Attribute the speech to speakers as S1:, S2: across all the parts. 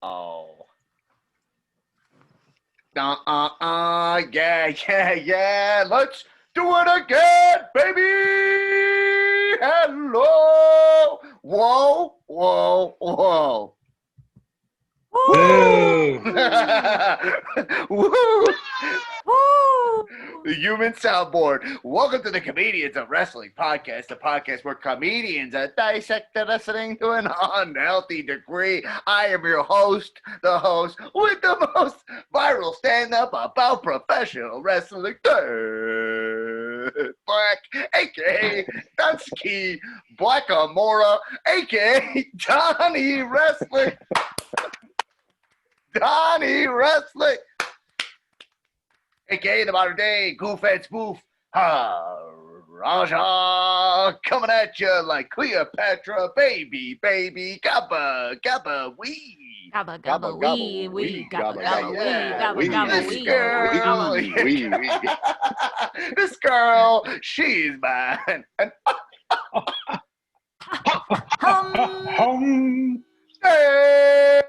S1: Oh. Yeah. Let's do it again, baby. Hello. Whoa.
S2: Woo!
S1: Woo.
S3: Woo!
S1: The human soundboard. Welcome to the Comedians of Wrestling podcast, the podcast where comedians dissect the wrestling to an unhealthy degree. I am your host, the host with the most viral stand-up about professional wrestling, Black, a.k.a. Dunsky Black Amora, a.k.a. Donnie Wrestling. Donnie Wrestling. A.k.a. the modern day goof and spoof, Raja, coming at you like Cleopatra, baby, gabba, wee.
S3: Gabba gabba wee, gabba gabba wee, gabba
S1: This
S3: gabba
S1: girl, this girl, she's mine. And hey,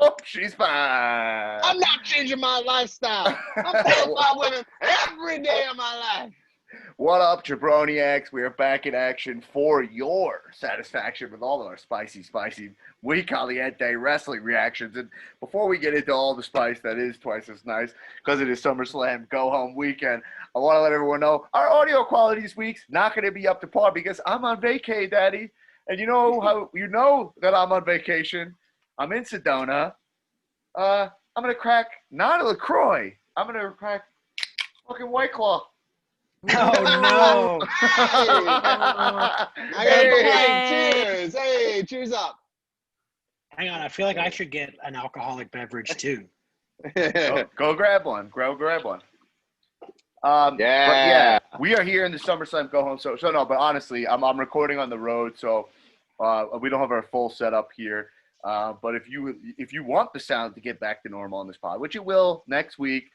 S1: oh, she's fine.
S4: I'm not changing my lifestyle. I'm paying my women every day of my life.
S1: What up, Jabroniacs? We are back in action for your satisfaction with all of our spicy, muy caliente wrestling reactions. And before we get into all the spice that is twice as nice, because it is SummerSlam go-home weekend, I want to let everyone know our audio quality this week's not going to be up to par because I'm on vacay, Daddy. And you know how you know that I'm on vacation? I'm in Sedona. I'm going to crack not a LaCroix. I'm going to crack fucking White Claw.
S2: Oh, no.
S4: I got cheers. Hey, cheers up.
S2: Hang on. I feel like I should get an alcoholic beverage, too.
S1: Go grab one. Grab one.
S4: Yeah.
S1: But yeah, we are here in the SummerSlam go home. So no, but honestly, I'm recording on the road, so we don't have our full setup here. But if you want the sound to get back to normal on this pod, which it will next week,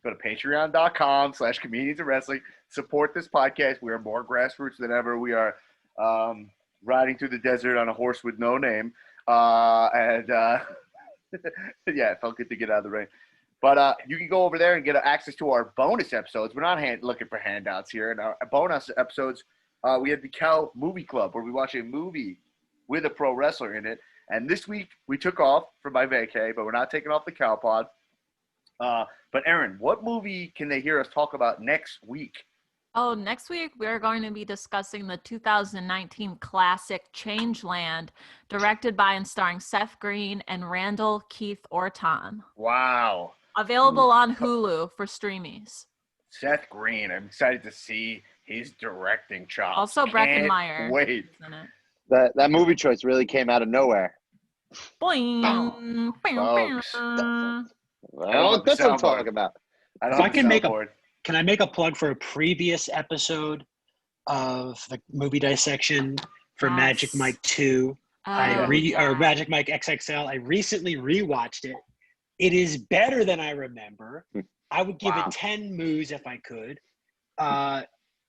S1: go to patreon.com/comedians of wrestling. Support this podcast. We are more grassroots than ever. We are riding through the desert on a horse with no name. Yeah, it felt good to get out of the rain. But you can go over there and get access to our bonus episodes. We're not looking for handouts here. In our bonus episodes, we had the Cal Movie Club, where we watch a movie with a pro wrestler in it. And this week, we took off for my vacay, but we're not taking off the Cal Pod. But Erin, what movie can they hear us talk about next week?
S3: Oh, next week we're going to be discussing the 2019 classic Changeland, directed by and starring Seth Green and Randall Keith Orton.
S1: Wow.
S3: Available on Hulu for streamies.
S1: Seth Green. I'm excited to see his directing chops.
S3: Also Breckenmeyer.
S1: Wait.
S3: Isn't it?
S4: That movie choice really came out of nowhere.
S3: Boing.
S1: Folks.
S4: Well, that's what I'm talking about.
S2: Can I make a plug for a previous episode of the movie dissection for
S3: Yes.
S2: Magic Mike 2? Or Magic Mike XXL. I recently rewatched it. It is better than I remember. I would give it 10 moos if I could.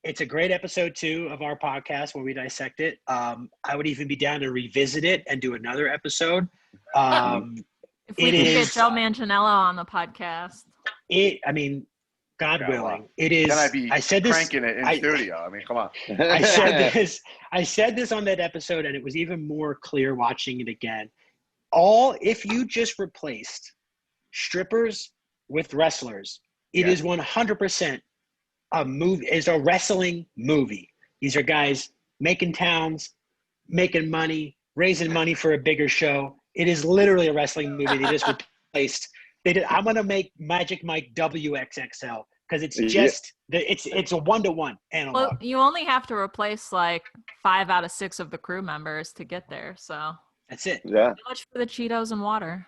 S2: It's a great episode too of our podcast where we dissect it. I would even be down to revisit it and do another episode.
S3: If we can get Joe Manganiello on the podcast.
S2: God willing.
S1: Well,
S2: it is.
S1: I said this cranking it in studio. I mean, come on.
S2: I said this on that episode, and it was even more clear watching it again. If you just replaced strippers with wrestlers, it is 100% a movie. Is a wrestling movie. These are guys making towns, making money, raising money for a bigger show. It is literally a wrestling movie. They just replaced. I'm gonna make Magic Mike WXXL because it's just it's a 1-to-1 analog.
S3: Well, you only have to replace like 5 out of 6 of the crew members to get there. So
S2: that's it.
S4: Yeah.
S3: Too much for the Cheetos and water.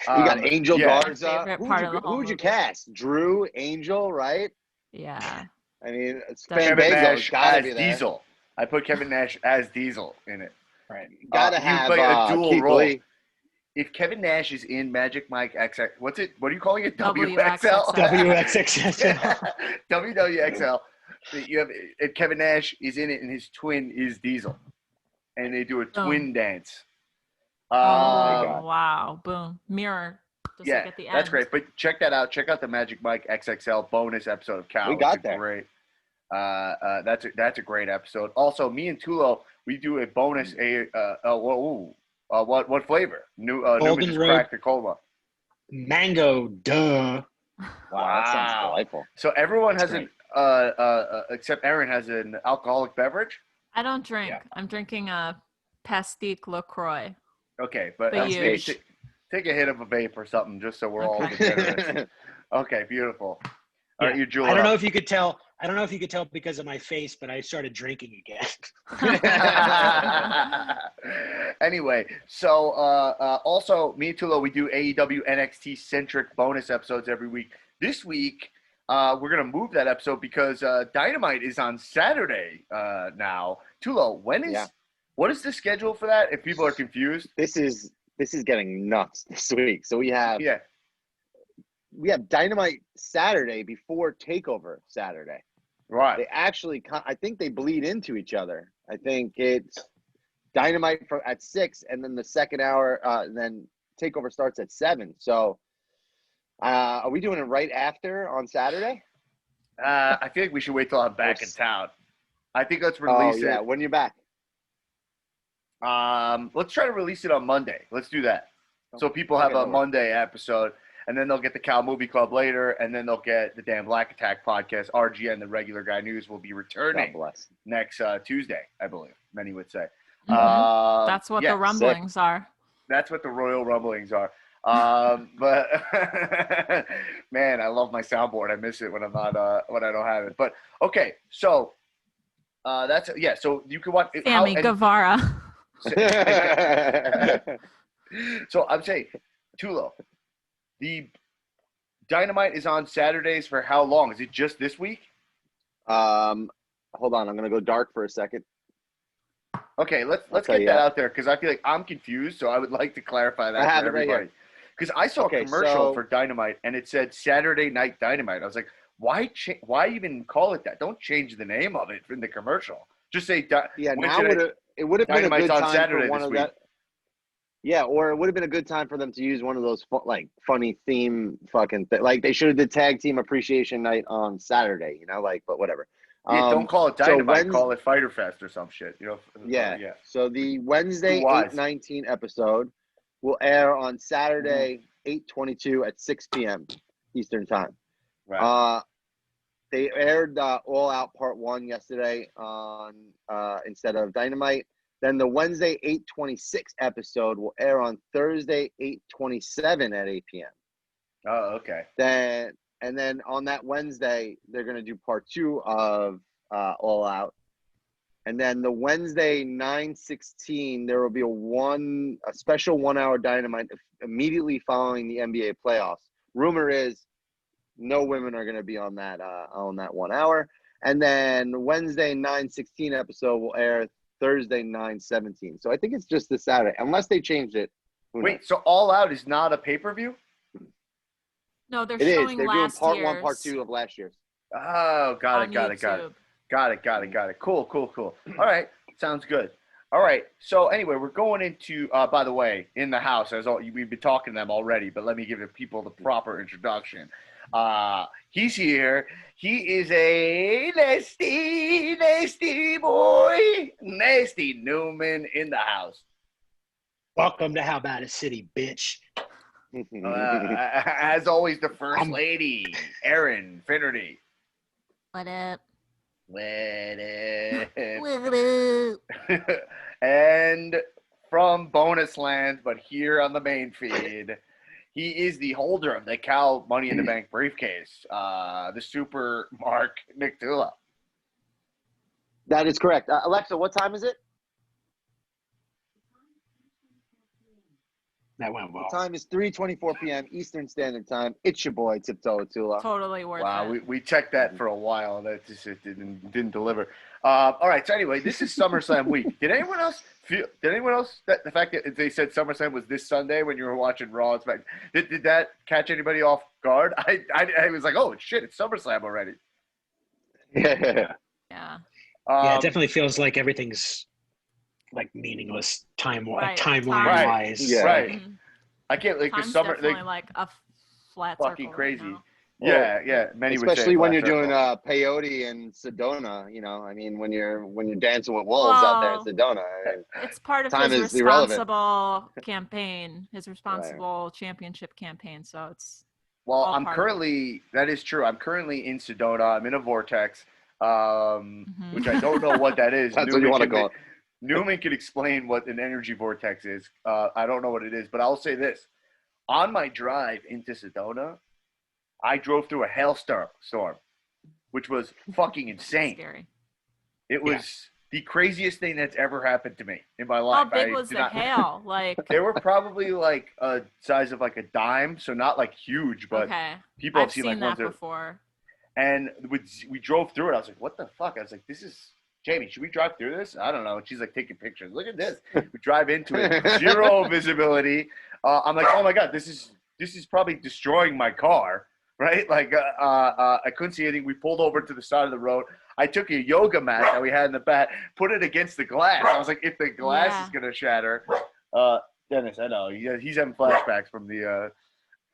S4: You got Angel Garza.
S3: Who
S4: would you cast? Drew, Angel, right?
S3: Yeah.
S4: I mean,
S1: Kevin Nash
S4: gotta
S1: as
S4: be there.
S1: Diesel. I put Kevin Nash as Diesel in it.
S2: Right.
S4: Gotta have
S1: play a dual
S4: Keith
S1: role.
S4: Lee.
S1: If Kevin Nash is in Magic Mike XX, what are you calling it?
S3: WXXL.
S2: WXXL.
S1: WWXL. You have if Kevin Nash is in it and his twin is Diesel, and they do a twin dance.
S3: Oh, wow. Boom. Mirror. Just like
S1: Yeah,
S3: at the
S1: that's
S3: end.
S1: great. But check that out. Check out the Magic Mike XXL bonus episode of Cal.
S4: We got
S1: It's
S4: there.
S1: great. That's a great episode. Also, me and Tulo, we do a bonus. What flavor? Newman
S2: Golden
S1: just
S2: Road.
S1: cracked the cold one.
S2: Mango, duh.
S4: Wow, that sounds delightful.
S1: So everyone
S2: That's
S1: has except Erin has an alcoholic beverage.
S3: I don't drink.
S1: Yeah.
S3: I'm drinking a Pastique LaCroix.
S1: Okay, but
S3: For
S1: maybe
S3: you.
S1: take a hit of a vape or something, just so we're all
S3: Okay.
S1: degenerates. Okay, beautiful. All right,
S2: Yeah.
S1: you Jewel.
S2: I don't know if you could tell. I don't know if you could tell because of my face, but I started drinking again.
S1: Anyway, so also me and Tulo, we do AEW NXT centric bonus episodes every week. This week, we're gonna move that episode because Dynamite is on Saturday now. Tulo, what is the schedule for that? If people are confused,
S4: This is getting nuts this week. So we have Dynamite Saturday before Takeover Saturday.
S1: right?
S4: They actually, I think they bleed into each other. I think it's Dynamite at 6, and then the second hour, and then Takeover starts at 7. So, are we doing it right after on Saturday?
S1: I feel like we should wait till I'm back in town. I think let's release it.
S4: When you're back.
S1: Let's try to release it on Monday. Let's do that. So people have a Monday episode, and then they'll get the Cal Movie Club later, and then they'll get the damn Black Attack podcast. RGN, the Regular Guy News, will be returning next Tuesday, I believe. Many would say.
S3: That's what the rumblings are.
S1: That's what the royal rumblings are. But man, I love my soundboard. I miss it when I'm not when I don't have it. But okay, so that's So you can watch
S3: Sammy Guevara.
S1: So I'm saying, Tulo, the Dynamite is on Saturdays for how long? Is it just this week?
S4: Hold on, I'm gonna go dark for a second.
S1: Okay, let's get that out there because I feel like I'm confused. So I would like to clarify that for everybody. Because I saw a commercial for Dynamite and it said Saturday Night Dynamite. I was like, why even call it that? Don't change the name of it in the commercial. Just say now
S4: it would have been a good time
S1: Saturday
S4: for one
S1: this
S4: of
S1: week.
S4: that. Yeah, or it would have been a good time for them to use one of those funny theme fucking like they should have did tag team appreciation night on Saturday, but whatever.
S1: Yeah, don't call it Dynamite, call it Fighter Fest or some shit. Yeah.
S4: So the Wednesday 8/19 episode will air on Saturday 8/22 at 6 p.m. Eastern time.
S1: Right.
S4: They aired All Out Part 1 yesterday on instead of Dynamite. Then the Wednesday 8/26 episode will air on Thursday 8/27 at 8 p.m.
S1: Oh, okay.
S4: And then on that Wednesday, they're going to do part 2 of All Out. And then the Wednesday 9/16, there will be a special 1 hour Dynamite immediately following the NBA playoffs. Rumor is no women are going to be on that 1 hour. And then Wednesday 9/16 episode will air Thursday 9/17. So I think it's just this Saturday, unless they changed it.
S1: Wait, so All Out is not a pay-per-view?
S3: No, they're showing
S4: They're
S3: last
S4: doing part
S3: year's
S4: 1, part 2 of last year's.
S1: Oh, got it. Cool. All right, sounds good. All right, so anyway, we're going into, by the way, in the house, we've been talking to them already, but let me give the people the proper introduction. He's here. He is a nasty boy. Nasty Newman in the house.
S2: Welcome to How About a City, bitch.
S1: As always, the first lady, Erin Finnerty.
S3: What up?
S1: And from Bonus Land, but here on the main feed, he is the holder of the Cal Money in the Bank briefcase, the Super Mark Nictula.
S4: That is correct. Alexa, what time is it?
S2: That went well.
S4: The time is 3:24 p.m. Eastern Standard Time. It's your boy, Tiptoe Tula.
S3: Totally worth it.
S1: Wow, we checked that for a while. That just didn't deliver. All right, so anyway, this is SummerSlam week. Did anyone else that the fact that they said SummerSlam was this Sunday when you were watching Raw? Did that catch anybody off guard? I was like, oh shit, it's SummerSlam already.
S4: Yeah.
S3: Yeah.
S2: Yeah, it definitely feels like everything's like meaningless timeline
S3: Right.
S2: wise.
S4: Yeah.
S1: Right.
S3: Mhm.
S1: I can't like the
S3: Time's
S1: summer
S3: definitely
S1: like
S3: like a flat
S1: fucking
S3: circle
S1: crazy.
S3: right now.
S1: Yeah. Many would say
S4: Especially when
S1: flat
S4: you're doing
S1: circle.
S4: peyote and Sedona, you know, I mean, when you're dancing with wolves out there in
S3: Well,
S4: Sedona, I mean,
S3: it's part of
S4: time
S3: his
S4: is irrelevant.
S3: responsible campaign, his
S4: Right.
S3: responsible championship campaign. So it's
S1: Well,
S3: all
S1: I'm
S3: part of it.
S1: currently that is true. I'm currently in Sedona. I'm in a vortex,
S3: Mhm.
S1: which I don't know what that is.
S4: That's what you want to call it.
S1: Newman can explain what an energy vortex is. I don't know what it is, but I'll say this: on my drive into Sedona, I drove through a hailstorm, which was fucking insane.
S3: Scary.
S1: It was the craziest thing that's ever happened to me in my
S3: How
S1: life.
S3: big
S1: I
S3: was
S1: did
S3: the
S1: not-
S3: hail? Like,
S1: They were probably like a size of like a dime, so not like huge, but
S3: okay,
S1: people have
S3: I've
S1: seen
S3: seen
S1: like
S3: that
S1: ones that.
S3: before.
S1: And we drove through it. I was like, what the fuck? I was like, this is Jamie. Should we drive through this? I don't know. And she's like taking pictures. Look at this. We drive into it. Zero visibility. I'm like, oh my god, this is probably destroying my car, right? Like, I couldn't see anything. We pulled over to the side of the road. I took a yoga mat that we had in the back, put it against the glass. I was like, if the glass is gonna shatter, Dennis, I know he's having flashbacks from the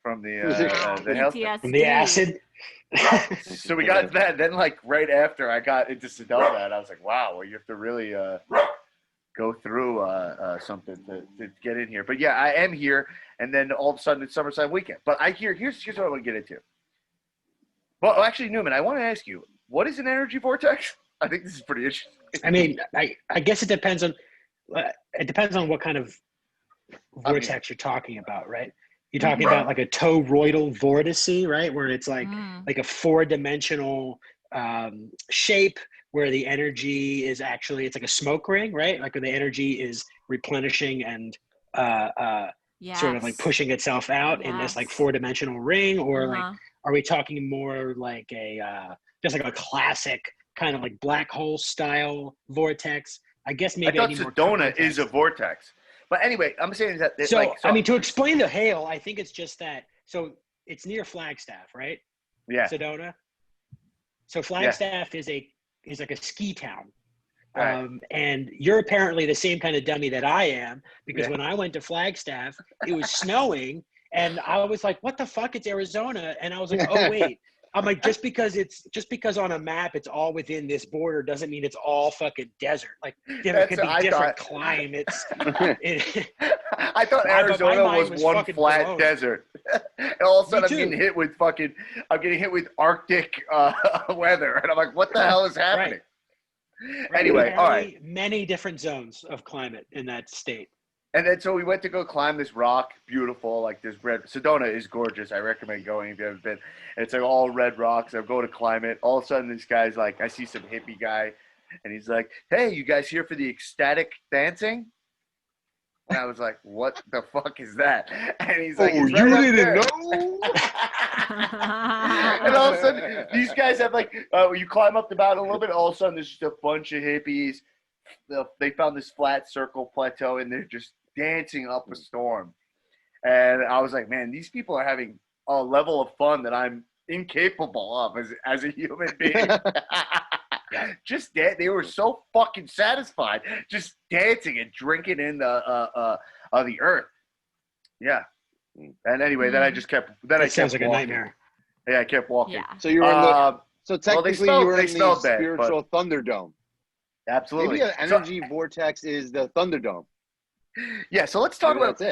S1: hailstorm.
S2: From the acid.
S1: So we got that. Then, like right after I got into Sedona, and I was like, "Wow, well, you have to really go through something to get in here." But yeah, I am here, and then all of a sudden it's SummerSlam weekend. But here's what I want to get into. Well, actually, Newman, I want to ask you, what is an energy vortex? I think this is pretty interesting.
S2: I mean, I guess it depends on what kind of vortex you're talking about, right? You're talking about like a toroidal vortice, right? Where it's like a 4-dimensional shape where the energy is actually, it's like a smoke ring, right? Like where the energy is replenishing and sort of like pushing itself out in this like 4-dimensional ring, or like, are we talking more like just like a classic kind of like black hole style vortex? I guess maybe
S1: I thought Sedona is a vortex. But anyway, I'm saying that.
S2: I mean, to explain the hail, I think it's just that. So it's near Flagstaff, right?
S1: Yeah.
S2: Sedona. So Flagstaff is like a ski town.
S1: Right.
S2: And you're apparently the same kind of dummy that I am, because when I went to Flagstaff, it was snowing, and I was like, "What the fuck? It's Arizona!" And I was like, "Oh wait." I'm like, just because on a map it's all within this border doesn't mean it's all fucking desert. Like there could be different climates.
S1: I thought Arizona was one flat
S2: blown.
S1: desert. And all of a sudden
S2: Me
S1: I'm getting hit with Arctic weather, and I'm like, what the hell is happening?
S2: Right.
S1: Anyway, all right.
S2: Many different zones of climate in that state.
S1: And then so we went to go climb this rock, beautiful, like this red. Sedona is gorgeous. I recommend going if you haven't been. And it's like all red rocks. I go to climb it. All of a sudden, this guy's like, I see some hippie guy, and he's like, "Hey, you guys here for the ecstatic dancing?" And I was like, "What the fuck is that?" And he's like, "Oh, you didn't know?" And all of a sudden, these guys have like, you climb up the mountain a little bit. All of a sudden, there's just a bunch of hippies. They found this flat circle plateau, and they're just dancing up a storm. And I was like, man, these people are having a level of fun that I'm incapable of as a human being. They were so fucking satisfied just dancing and drinking in the earth. Yeah. And anyway, then I just kept. Then I kept
S2: sounds like
S1: walking.
S2: a nightmare.
S1: Yeah, I kept walking.
S3: Yeah.
S4: So you were in the. So technically, you were in the
S1: bad,
S4: spiritual Thunderdome.
S1: Absolutely.
S4: Maybe an energy vortex is the Thunderdome.
S1: Yeah, so let's talk about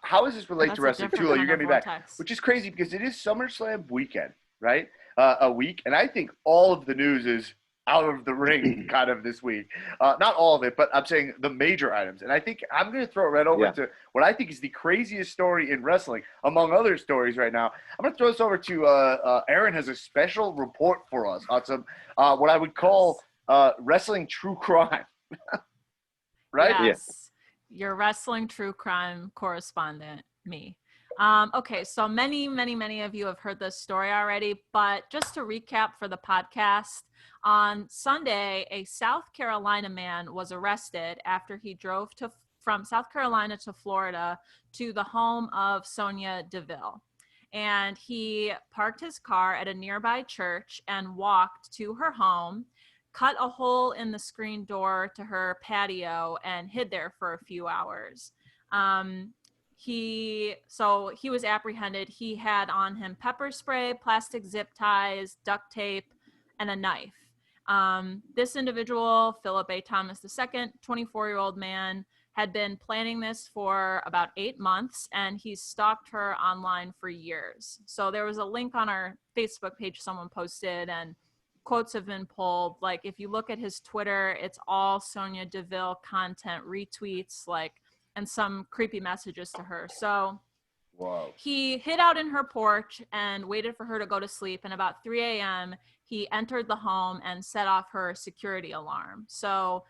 S1: how does this relate to wrestling. Tula, you're getting me back, which is crazy because it is SummerSlam weekend, right? A week, and I think all of the news is out of the ring kind of this week. Not all of it, but I'm saying the major items. And I think I'm going to throw it right over to what I think is the craziest story in wrestling, among other stories right now. I'm going to throw this over to Erin has a special report for us on some what I would call wrestling true crime. Right?
S3: Yes. Your wrestling true crime correspondent, me. Okay, so many of you have heard this story already, but just to recap for the podcast, on Sunday, a South Carolina man was arrested after he drove from South Carolina to Florida to the home of Sonya Deville. And he parked his car at a nearby church and walked to her home cut a hole in the screen door to her patio and hid there for a few hours. He was apprehended. He had on him pepper spray, plastic zip ties, duct tape, and a knife. This individual, Philip A. Thomas II, 24-year-old man, had been planning this for about 8 months, and he's stalked her online for years. So there was a link on our Facebook page someone posted, and quotes have been pulled. Like, if you look at his Twitter, it's all Sonya Deville content, retweets, like, and some creepy messages to her. So
S1: Whoa.
S3: he hid out in her porch and waited for her to go to sleep. And about 3 a.m., he entered the home and set off her security alarm. So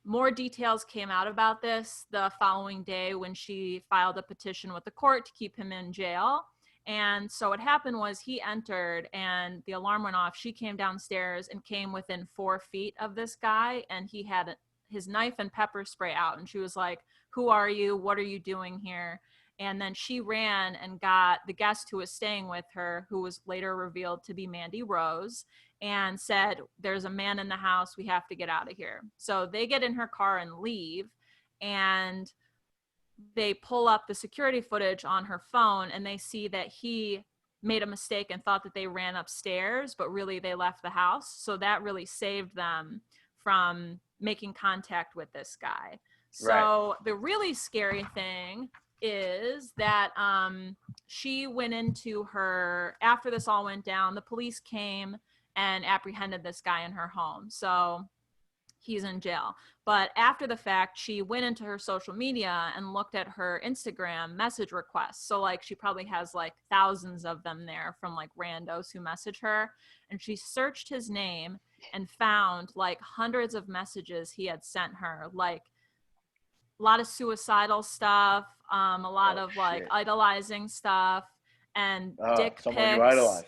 S3: more details came out about this the following day when she filed a petition with the court to keep him in jail. And so what happened was he entered and the alarm went off. She came downstairs and came within 4 feet of this guy, and he had his knife and pepper spray out. And she was like, "Who are you? What are you doing here?" And then she ran and got the guest who was staying with her, who was later revealed to be Mandy Rose, and said, "There's a man in the house. We have to get out of here." So they get in her car and leave, and they pull up the security footage on her phone, and they see that he made a mistake and thought that they ran upstairs, but really they left the house. So that really saved them from making contact with this guy. So the really scary thing is that she went into her, after this all went down, the police came and apprehended this guy in her home. So he's in jail. But after the fact, she went into her social media and looked at her Instagram message requests. So like she probably has like thousands of them there from like randos who message her. And she searched his name and found like hundreds of messages he had sent her, like a lot of suicidal stuff, a lot of like idolizing stuff, and dick pics.
S1: Someone you idolize.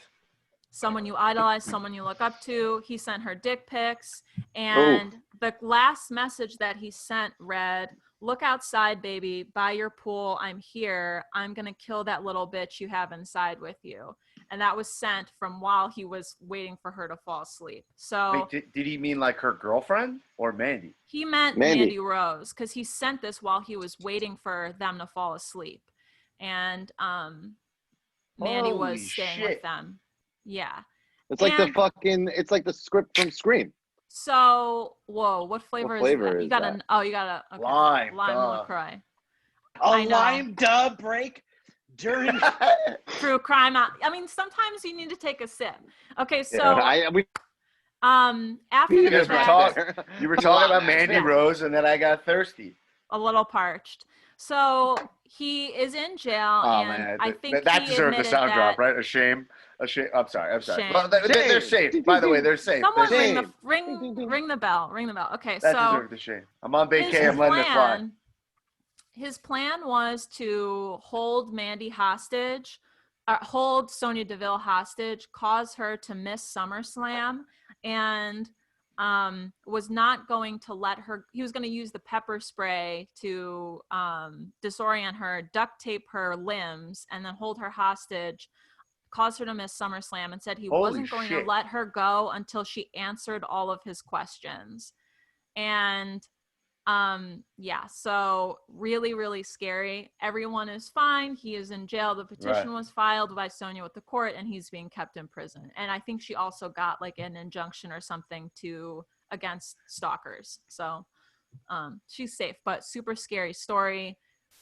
S3: Someone you idolize, someone you look up to. He sent her dick pics. And the last message that he sent read, "Look outside, baby, by your pool. I'm here. I'm going to kill that little bitch you have inside with you." And that was sent from while he was waiting for her to fall asleep. So
S1: wait, did he mean like her girlfriend or Mandy?
S3: He meant Mandy Rose, because he sent this while he was waiting for them to fall asleep. And Mandy was staying with them. Yeah.
S4: It's like it's like the script from Scream.
S3: So, whoa, what flavor is that? You got a
S1: lime
S3: LaCroix.
S2: A lime dub break during
S3: true crime. I mean, sometimes you need to take a sip. Okay, so after the fact,
S1: you were talking about Mandy Rose, and then I got thirsty.
S3: A little parched. So he is in jail, and I think
S1: that deserves a sound drop, right? A shame. I'm sorry.
S3: Shame.
S1: Well, they're safe. By the way, they're safe.
S3: Someone
S1: they're
S3: ring the bell. Ring the bell. Okay,
S1: that
S3: so
S1: deserves a shame. I'm on vacay. I'm letting it fly.
S3: His plan was to hold Mandy hostage, hold Sonya Deville hostage, cause her to miss SummerSlam, and was not going to let her. He was going to use the pepper spray to disorient her, duct tape her limbs, and then hold her hostage, cause her to miss SummerSlam, and said he wasn't going to let her go until she answered all of his questions. And so really, really scary. Everyone is fine. He is in jail. The petition was filed by Sonya with the court, and he's being kept in prison. And I think she also got like an injunction or something against stalkers. So she's safe, but super scary story.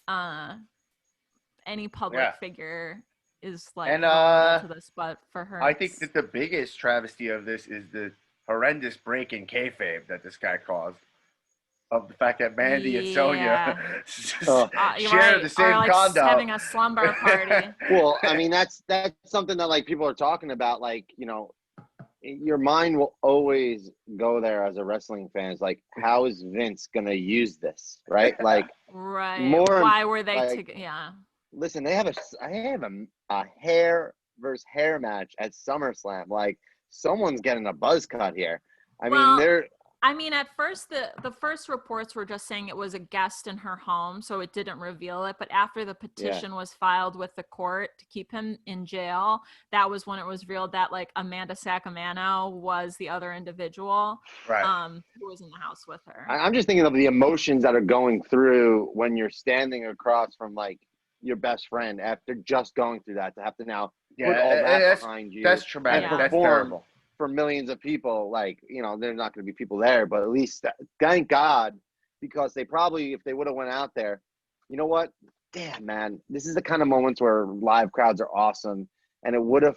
S3: Any public figure is like vulnerable to this, but for her,
S1: I think that the biggest travesty of this is the horrendous break in kayfabe that this guy caused. Of the fact that Mandy and Sonya share the same condo,
S3: having a slumber party.
S4: Well, I mean that's something that like people are talking about. Like, you know, your mind will always go there as a wrestling fan. It's like, how is Vince gonna use this, right? Like,
S3: Why were they?
S4: Listen, I have a hair versus hair match at SummerSlam. Like, someone's getting a buzz cut here. I mean,
S3: I mean, at first, the first reports were just saying it was a guest in her home, so it didn't reveal it. But after the petition was filed with the court to keep him in jail, that was when it was revealed that like Amanda Sacramento was the other individual,
S1: Right.
S3: who was in the house with her.
S4: I'm just thinking of the emotions that are going through when you're standing across from like your best friend after just going through that, to have to now put all that behind you.
S1: That's traumatic.
S3: Yeah.
S1: That's terrible.
S4: For millions of people. Like, you know, there's not going to be people there, but at least thank God, because they probably, if they would have went out there, you know what? Damn, man, this is the kind of moments where live crowds are awesome. And it would have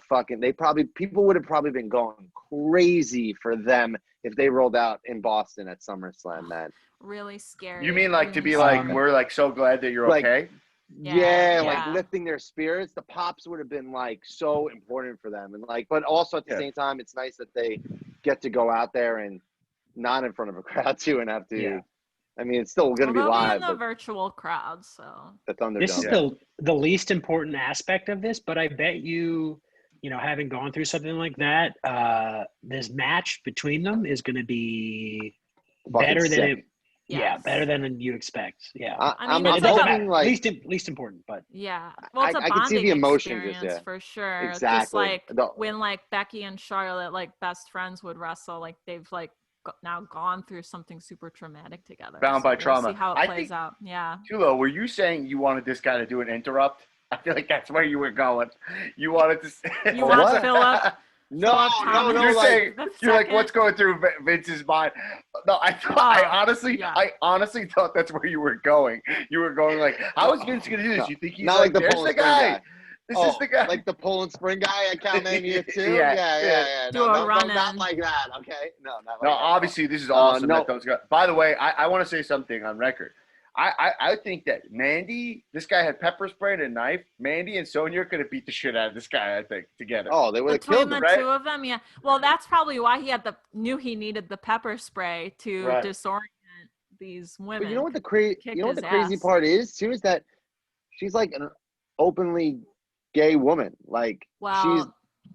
S4: people would have probably been going crazy for them if they rolled out in Boston at SummerSlam, man.
S3: Really scary.
S1: You mean like to be
S2: scary.
S1: like, we're like so glad that you're
S4: Like,
S1: okay?
S4: Yeah, like
S3: Yeah.
S4: lifting their spirits. The pops would have been like so important for them, and like, but also at the same time, it's nice that they get to go out there and not in front of a crowd too, and have to.
S2: Yeah.
S4: I mean, it's still going to be
S3: They'll
S4: live,
S3: be in the
S4: but
S3: virtual crowd, so
S4: the Thunderdome.
S2: This is the least important aspect of this, but I bet you know, having gone through something like that, this match between them is going to be better than it. Yeah, better than you expect. Yeah,
S3: I mean,
S2: it
S3: it's
S2: doesn't
S3: like
S2: matter. Least important, but
S3: yeah. Well, it's a
S4: I can see
S3: bonding
S4: the emotion
S3: experience for sure.
S4: Exactly.
S3: Just like when like Becky and Charlotte, like best friends, would wrestle, like they've like now gone through something super traumatic together.
S1: Bound by trauma.
S3: See how it plays out. Yeah.
S1: Tulo, were you saying you wanted this guy to do an interrupt? I feel like that's where you were going. You wanted to.
S3: You want Philip?
S4: No.
S1: You're
S4: like,
S1: saying you're like, what's going through Vince's mind? No, I honestly thought that's where you were going. You were going like, how is Vince going to do this? You think he's
S4: not
S1: like
S4: the
S1: there's the guy? This is the guy.
S4: Like the pull and spring guy at Calmania too?
S1: Yeah.
S3: Do a run-in.
S4: Not like that, okay? No, not like that.
S1: Obviously, this is awesome that those guys. By the way, I want to say something on record. I think that Mandy, this guy had pepper spray and a knife. Mandy and Sonya could have beat the shit out of this guy, I think, together.
S4: Oh, they would have
S3: Between
S4: killed
S3: the
S4: him, right?
S3: two of them, yeah. Well, that's probably why he knew he needed the pepper spray to disorient these women.
S4: But you know what the crazy
S3: ass.
S4: part is too, is that she's like an openly gay woman. Like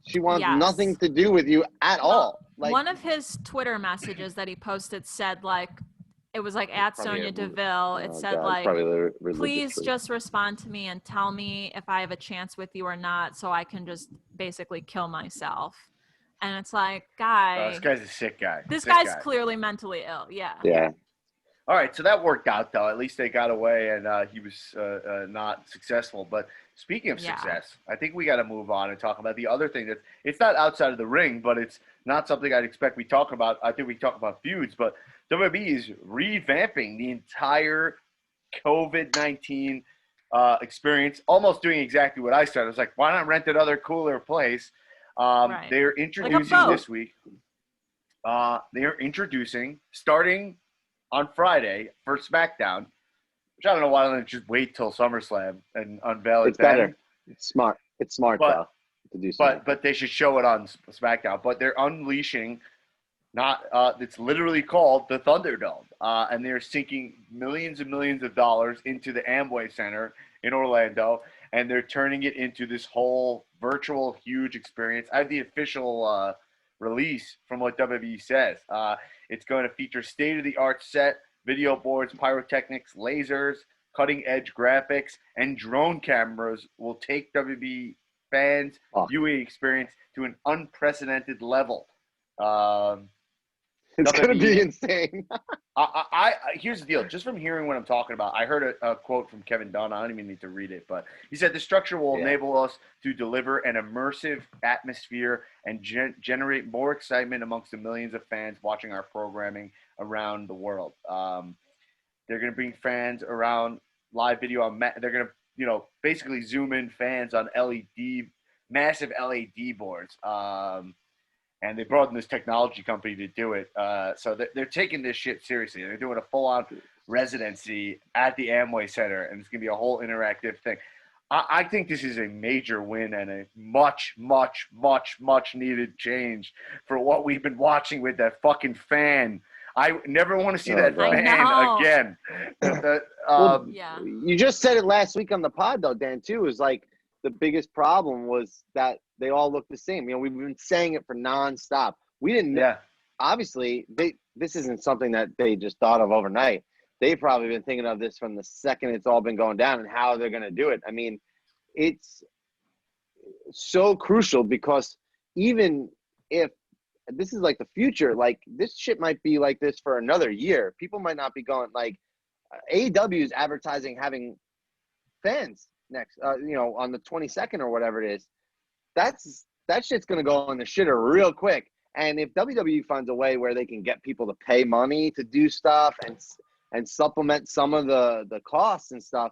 S4: she wants nothing to do with you at all. Like
S3: one of his Twitter messages that he posted said like, it was like at Sonya Deville. It said like, please just respond to me and tell me if I have a chance with you or not, so I can just basically kill myself. And it's like,
S1: this guy's a sick guy.
S3: This guy's clearly mentally ill. Yeah.
S4: Yeah.
S1: All right, so that worked out though. At least they got away, and he was not successful. But speaking of success, I think we got to move on and talk about the other thing that it's not outside of the ring, but it's not something I'd expect we talk about. I think we talk about feuds, but WWE is revamping the entire COVID-19 experience, almost doing exactly what I said. I was like, why not rent another cooler place? They're introducing this week. They're introducing, starting on Friday for SmackDown, which I don't know why don't they just wait till SummerSlam and unveil it.
S4: It's better. It's smart. It's smart though to do something.
S1: But they should show it on SmackDown. But they're unleashing. It's literally called the Thunderdome, and they're sinking millions and millions of dollars into the Amway Center in Orlando, and they're turning it into this whole virtual huge experience. I have the official release from what WWE says. It's going to feature state-of-the-art set, video boards, pyrotechnics, lasers, cutting-edge graphics, and drone cameras will take WWE fans' viewing experience to an unprecedented level.
S4: It's going to be insane.
S1: Here's the deal. Just from hearing what I'm talking about, I heard a quote from Kevin Dunn. I don't even need to read it, but he said the structure will enable us to deliver an immersive atmosphere and generate more excitement amongst the millions of fans watching our programming around the world. They're going to bring fans around live video. They're going to, basically zoom in fans on massive LED boards. And they brought in this technology company to do it. So they're taking this shit seriously. They're doing a full-on residency at the Amway Center, and it's going to be a whole interactive thing. I think this is a major win and a much, much, much, much needed change for what we've been watching with that fucking fan. I never want to see that fan again.
S4: You just said it last week on the pod, though, Dan, too. It was like the biggest problem was that they all look the same. We've been saying it for nonstop. We didn't know. obviously this isn't something that they just thought of overnight. They've probably been thinking of this from the second it's all been going down and how they're going to do it. I mean, it's so crucial because even if this is like the future, like this shit might be like this for another year. People might not be going like AEW is advertising having fans next, on the 22nd or whatever it is. That shit's going to go in the shitter real quick. And if WWE finds a way where they can get people to pay money to do stuff and supplement some of the costs and stuff,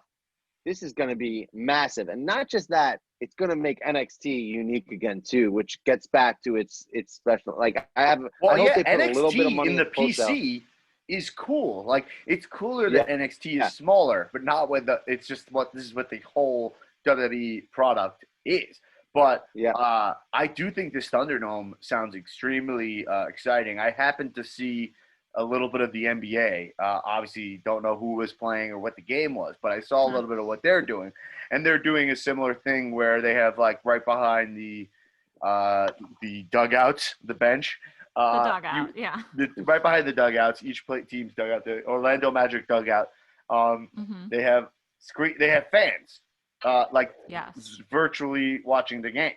S4: this is going to be massive. And not just that, it's going to make NXT unique again too, which gets back to its special. Like I hope they put
S1: NXT
S4: a little bit of money
S1: in the
S4: post-out.
S1: PC is cool. Like it's cooler that NXT is smaller, but not with the. It's just this is what the whole WWE product is. But I do think this Thunderdome sounds extremely exciting. I happened to see a little bit of the NBA. Obviously, don't know who was playing or what the game was, but I saw a little bit of what they're doing. And they're doing a similar thing where they have like right behind the dugouts, the bench.
S3: The dugout,
S1: right behind the dugouts, each team's dugout, the Orlando Magic dugout. They have fans. Virtually watching the game.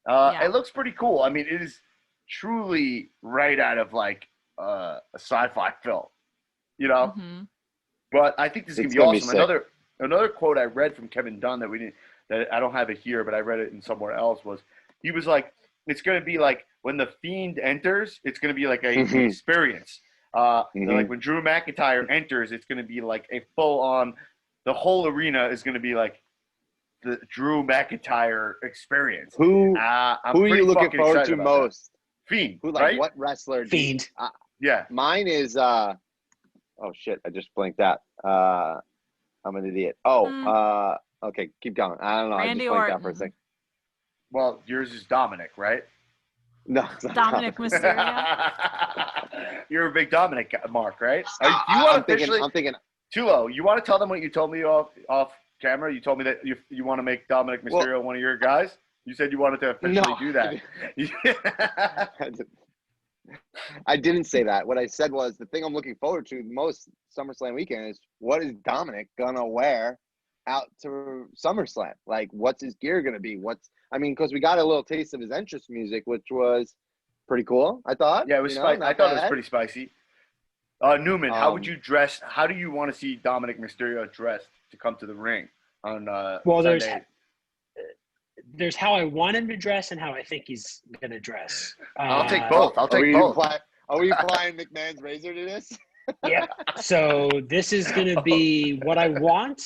S1: It looks pretty cool. I mean, it is truly right out of like a sci-fi film, But I think this is gonna be awesome. Another quote I read from Kevin Dunn that I don't have it here, but I read it in somewhere else was he was like, it's gonna be like when the Fiend enters, it's gonna be like an experience. Like when Drew McIntyre enters, it's gonna be like a full on. The whole arena is gonna be like the Drew McIntyre experience.
S4: Who are you looking forward to most?
S1: Fiend.
S4: Right? What wrestler?
S2: Fiend.
S4: Mine is oh shit, I just blinked out. I'm an idiot. Okay, keep going. I don't know.
S3: Randy
S4: I just blinked
S3: Orton.
S4: out for a second.
S1: Well, yours is Dominic, right?
S4: No, it's not
S3: Dominic Mysterio.
S1: You're a big Dominic mark, right?
S4: I'm thinking
S1: Tulo, you want to tell them what you told me off camera? You told me that you want to make Dominic Mysterio one of your guys. You said you wanted to officially do that.
S4: I didn't say that. What I said was the thing I'm looking forward to most SummerSlam weekend is what is Dominic gonna wear out to SummerSlam? Like, what's his gear gonna be? Because we got a little taste of his entrance music, which was pretty cool. I thought.
S1: Yeah, it was spicy. I thought it was pretty spicy. Newman, how would you dress? How do you want to see Dominic Mysterio dressed to come to the ring on Sunday?
S2: There's how I want him to dress and how I think he's gonna dress.
S1: I'll take both. Are we
S4: applying McMahon's razor to this?
S2: Yeah. So this is gonna be what I want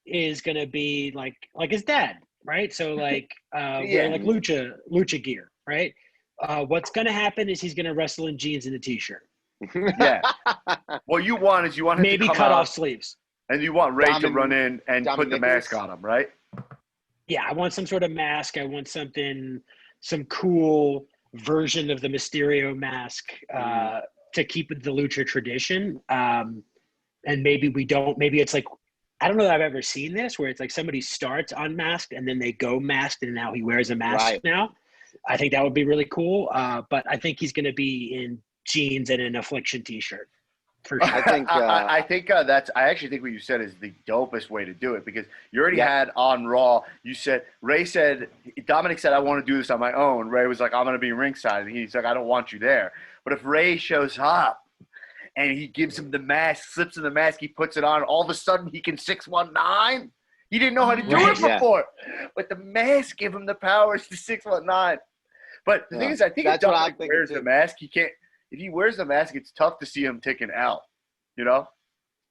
S2: is gonna be like his dad, right? So like wearing like lucha gear, right? What's gonna happen is he's gonna wrestle in jeans and a t-shirt.
S1: Yeah. What you want is him
S2: maybe
S1: to come
S2: cut
S1: out,
S2: off sleeves.
S1: and you want Ray to run in and put the mask on him, right?
S2: Yeah, I want some sort of mask. I want some cool version of the Mysterio mask to keep with the lucha tradition. And maybe it's like, I don't know that I've ever seen this where it's like somebody starts unmasked and then they go masked and now he wears a mask now. I think that would be really cool. But I think he's going to be in jeans and an Affliction t-shirt. For sure.
S1: I actually think what you said is the dopest way to do it because you already had on Raw. Dominic said, I want to do this on my own. Ray was like, I'm going to be ringside. And he's like, I don't want you there. But if Ray shows up and he gives him the mask, slips in the mask, he puts it on, all of a sudden he can 619. He didn't know how to do it before. But the mask gave him the powers to 619. But the thing is, I think if Dominic wears the mask, he can't. If he wears the mask, it's tough to see him take an L,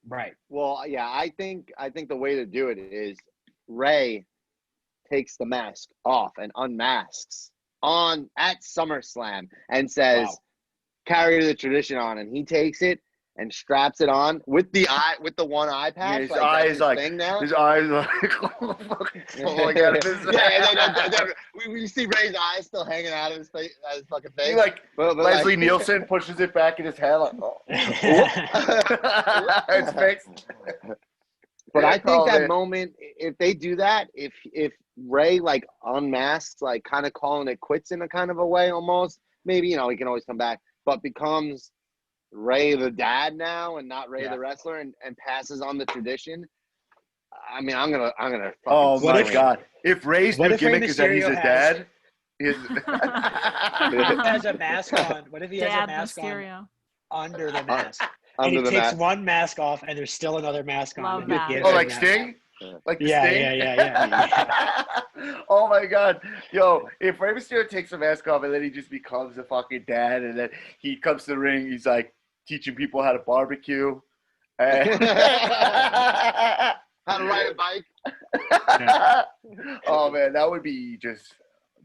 S2: Right.
S4: Well, yeah, I think the way to do it is Ray takes the mask off and unmasks at SummerSlam and says, carry the tradition on. And he takes it and straps it on with the one eye patch.
S1: His eyes like
S4: thing now.
S1: His eyes like falling out of his
S4: we see Ray's eyes still hanging out of his face, his fucking face.
S1: He Leslie Nielsen pushes it back in his head like, it's fixed.
S4: But I think that moment, if they do that, if Ray unmasks, kind of calling it quits in a kind of a way almost, maybe he can always come back. but becomes Ray the dad now and not Ray
S1: Yeah.
S4: the wrestler and passes on the tradition. I mean, I'm gonna fucking
S1: Oh my
S4: scream.
S1: God! If Ray's
S2: What
S1: new
S2: if Rey
S1: gimmick is that he's
S2: Mysterio
S1: a
S2: has-
S1: dad, his
S2: has a mask on. What if he has a
S3: Dad
S2: mask
S3: Mysterio.
S2: on under the mask? And
S4: Under
S2: he
S4: the
S2: takes
S4: mask.
S2: one mask off, and there's still another mask on.
S3: Love
S2: and he
S3: that.
S2: gives
S1: oh,
S2: him
S1: like
S2: that
S1: Sting,
S2: mask.
S1: like the
S2: Yeah,
S1: Sting.
S2: yeah.
S1: Oh my God, yo! If Rey Mysterio takes the mask off and then he just becomes a fucking dad, and then he comes to the ring, he's like teaching people how to barbecue.
S4: How to ride a bike.
S1: Oh man, that would be just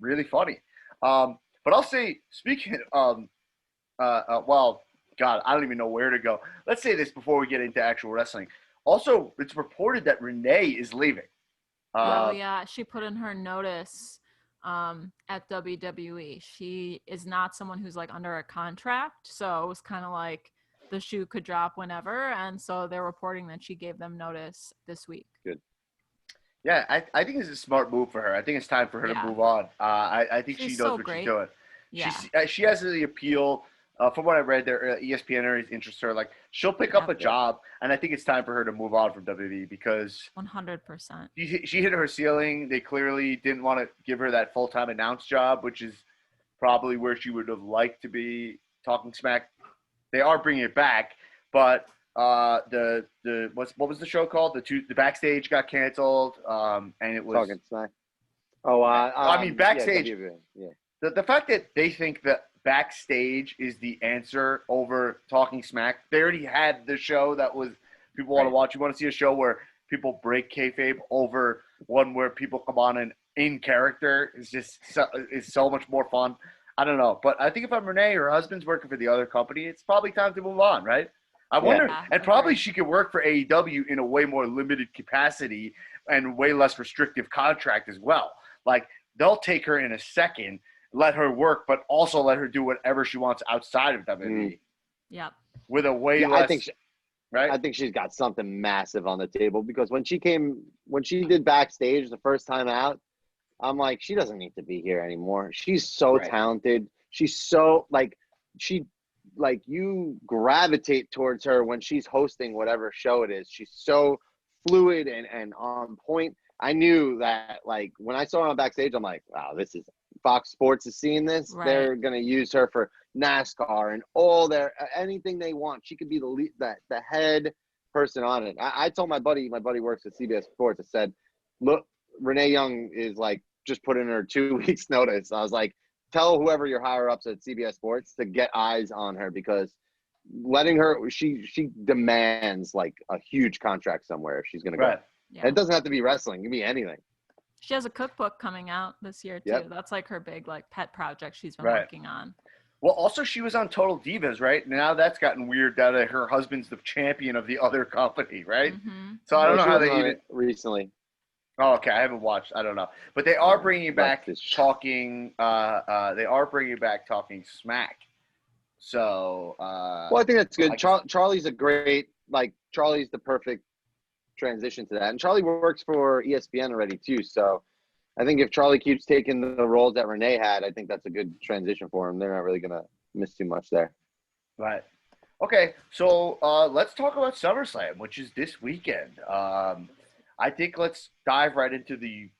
S1: really funny. But I'll say, speaking well, God, I don't even know where to go. Let's say this before we get into actual wrestling. Also, it's reported that Renee is leaving.
S3: Oh yeah, she put in her notice at WWE. She is not someone who's like under a contract, so it was kind of like the shoe could drop whenever, and so they're reporting that she gave them notice this week.
S1: Yeah, I think it's a smart move for her. I think it's time for her to
S3: Yeah.
S1: move on. I think
S3: She's
S1: she knows
S3: so
S1: what
S3: great.
S1: she's doing.
S3: Yeah.
S1: She has the appeal. From what I read, there ESPN areas interest her. Like she'll pick up a job, and I think it's time for her to move on from WWE because
S3: 100%.
S1: she hit her ceiling. They clearly didn't want to give her that full-time announce job, which is probably where she would have liked to be talking smack. They are bringing it back, but the what was the show called? The backstage got canceled, and it was
S4: Talking smack. Oh,
S1: I mean backstage.
S4: Yeah, WWE, yeah.
S1: The fact that they think that backstage is the answer over talking smack. They already had the show that was people want to watch. You want to see a show where people break kayfabe over one where people come on and in character is just so much more fun. I don't know, but I think if I'm Renee, her husband's working for the other company, it's probably time to move on, right? I wonder,
S3: Yeah,
S1: and probably
S3: agreed.
S1: she could work for AEW in a way more limited capacity and way less restrictive contract as well. Like they'll take her in a second, let her work, but also let her do whatever she wants outside of WWE
S3: Yep.
S1: with a way
S4: Yeah,
S1: less.
S4: I think she's got something massive on the table because when she did backstage the first time out, I'm like, she doesn't need to be here anymore. She's so talented. She's so you gravitate towards her when she's hosting whatever show it is. She's so fluid and on point. I knew that like when I saw her on backstage, I'm like, wow, this is Fox Sports is seeing this.
S3: Right.
S4: They're gonna use her for NASCAR and all their anything they want. She could be the head person on it. I told my buddy works at CBS Sports. I said, look, Renee Young is like just put in her 2 weeks notice. I was like, tell whoever your higher ups at CBS Sports to get eyes on her because letting her she demands like a huge contract somewhere if she's gonna go.
S3: Yeah.
S4: And it doesn't have to be wrestling, it can be anything.
S3: She has a cookbook coming out this year too.
S4: Yep.
S3: That's like her big like pet project she's been
S1: Right.
S3: working on.
S1: Well, also she was on Total Divas, right? Now that's gotten weird now that her husband's the champion of the other company, right?
S3: Mhm.
S1: So I don't know
S4: She
S1: how
S4: was
S1: they
S4: on
S1: even.
S4: it recently.
S1: Oh, okay. I haven't watched. I don't know, but they are bringing back
S4: this-
S1: talking. They are bringing back talking smack. So.
S4: Well, I think that's good. Charlie's a great Charlie's the perfect transition to that, and Charlie works for ESPN already too. So I think if Charlie keeps taking the roles that Renee had, I think that's a good transition for him. They're not really gonna miss too much there.
S1: Right. Okay, so let's talk about SummerSlam, which is this weekend. I think let's dive right into the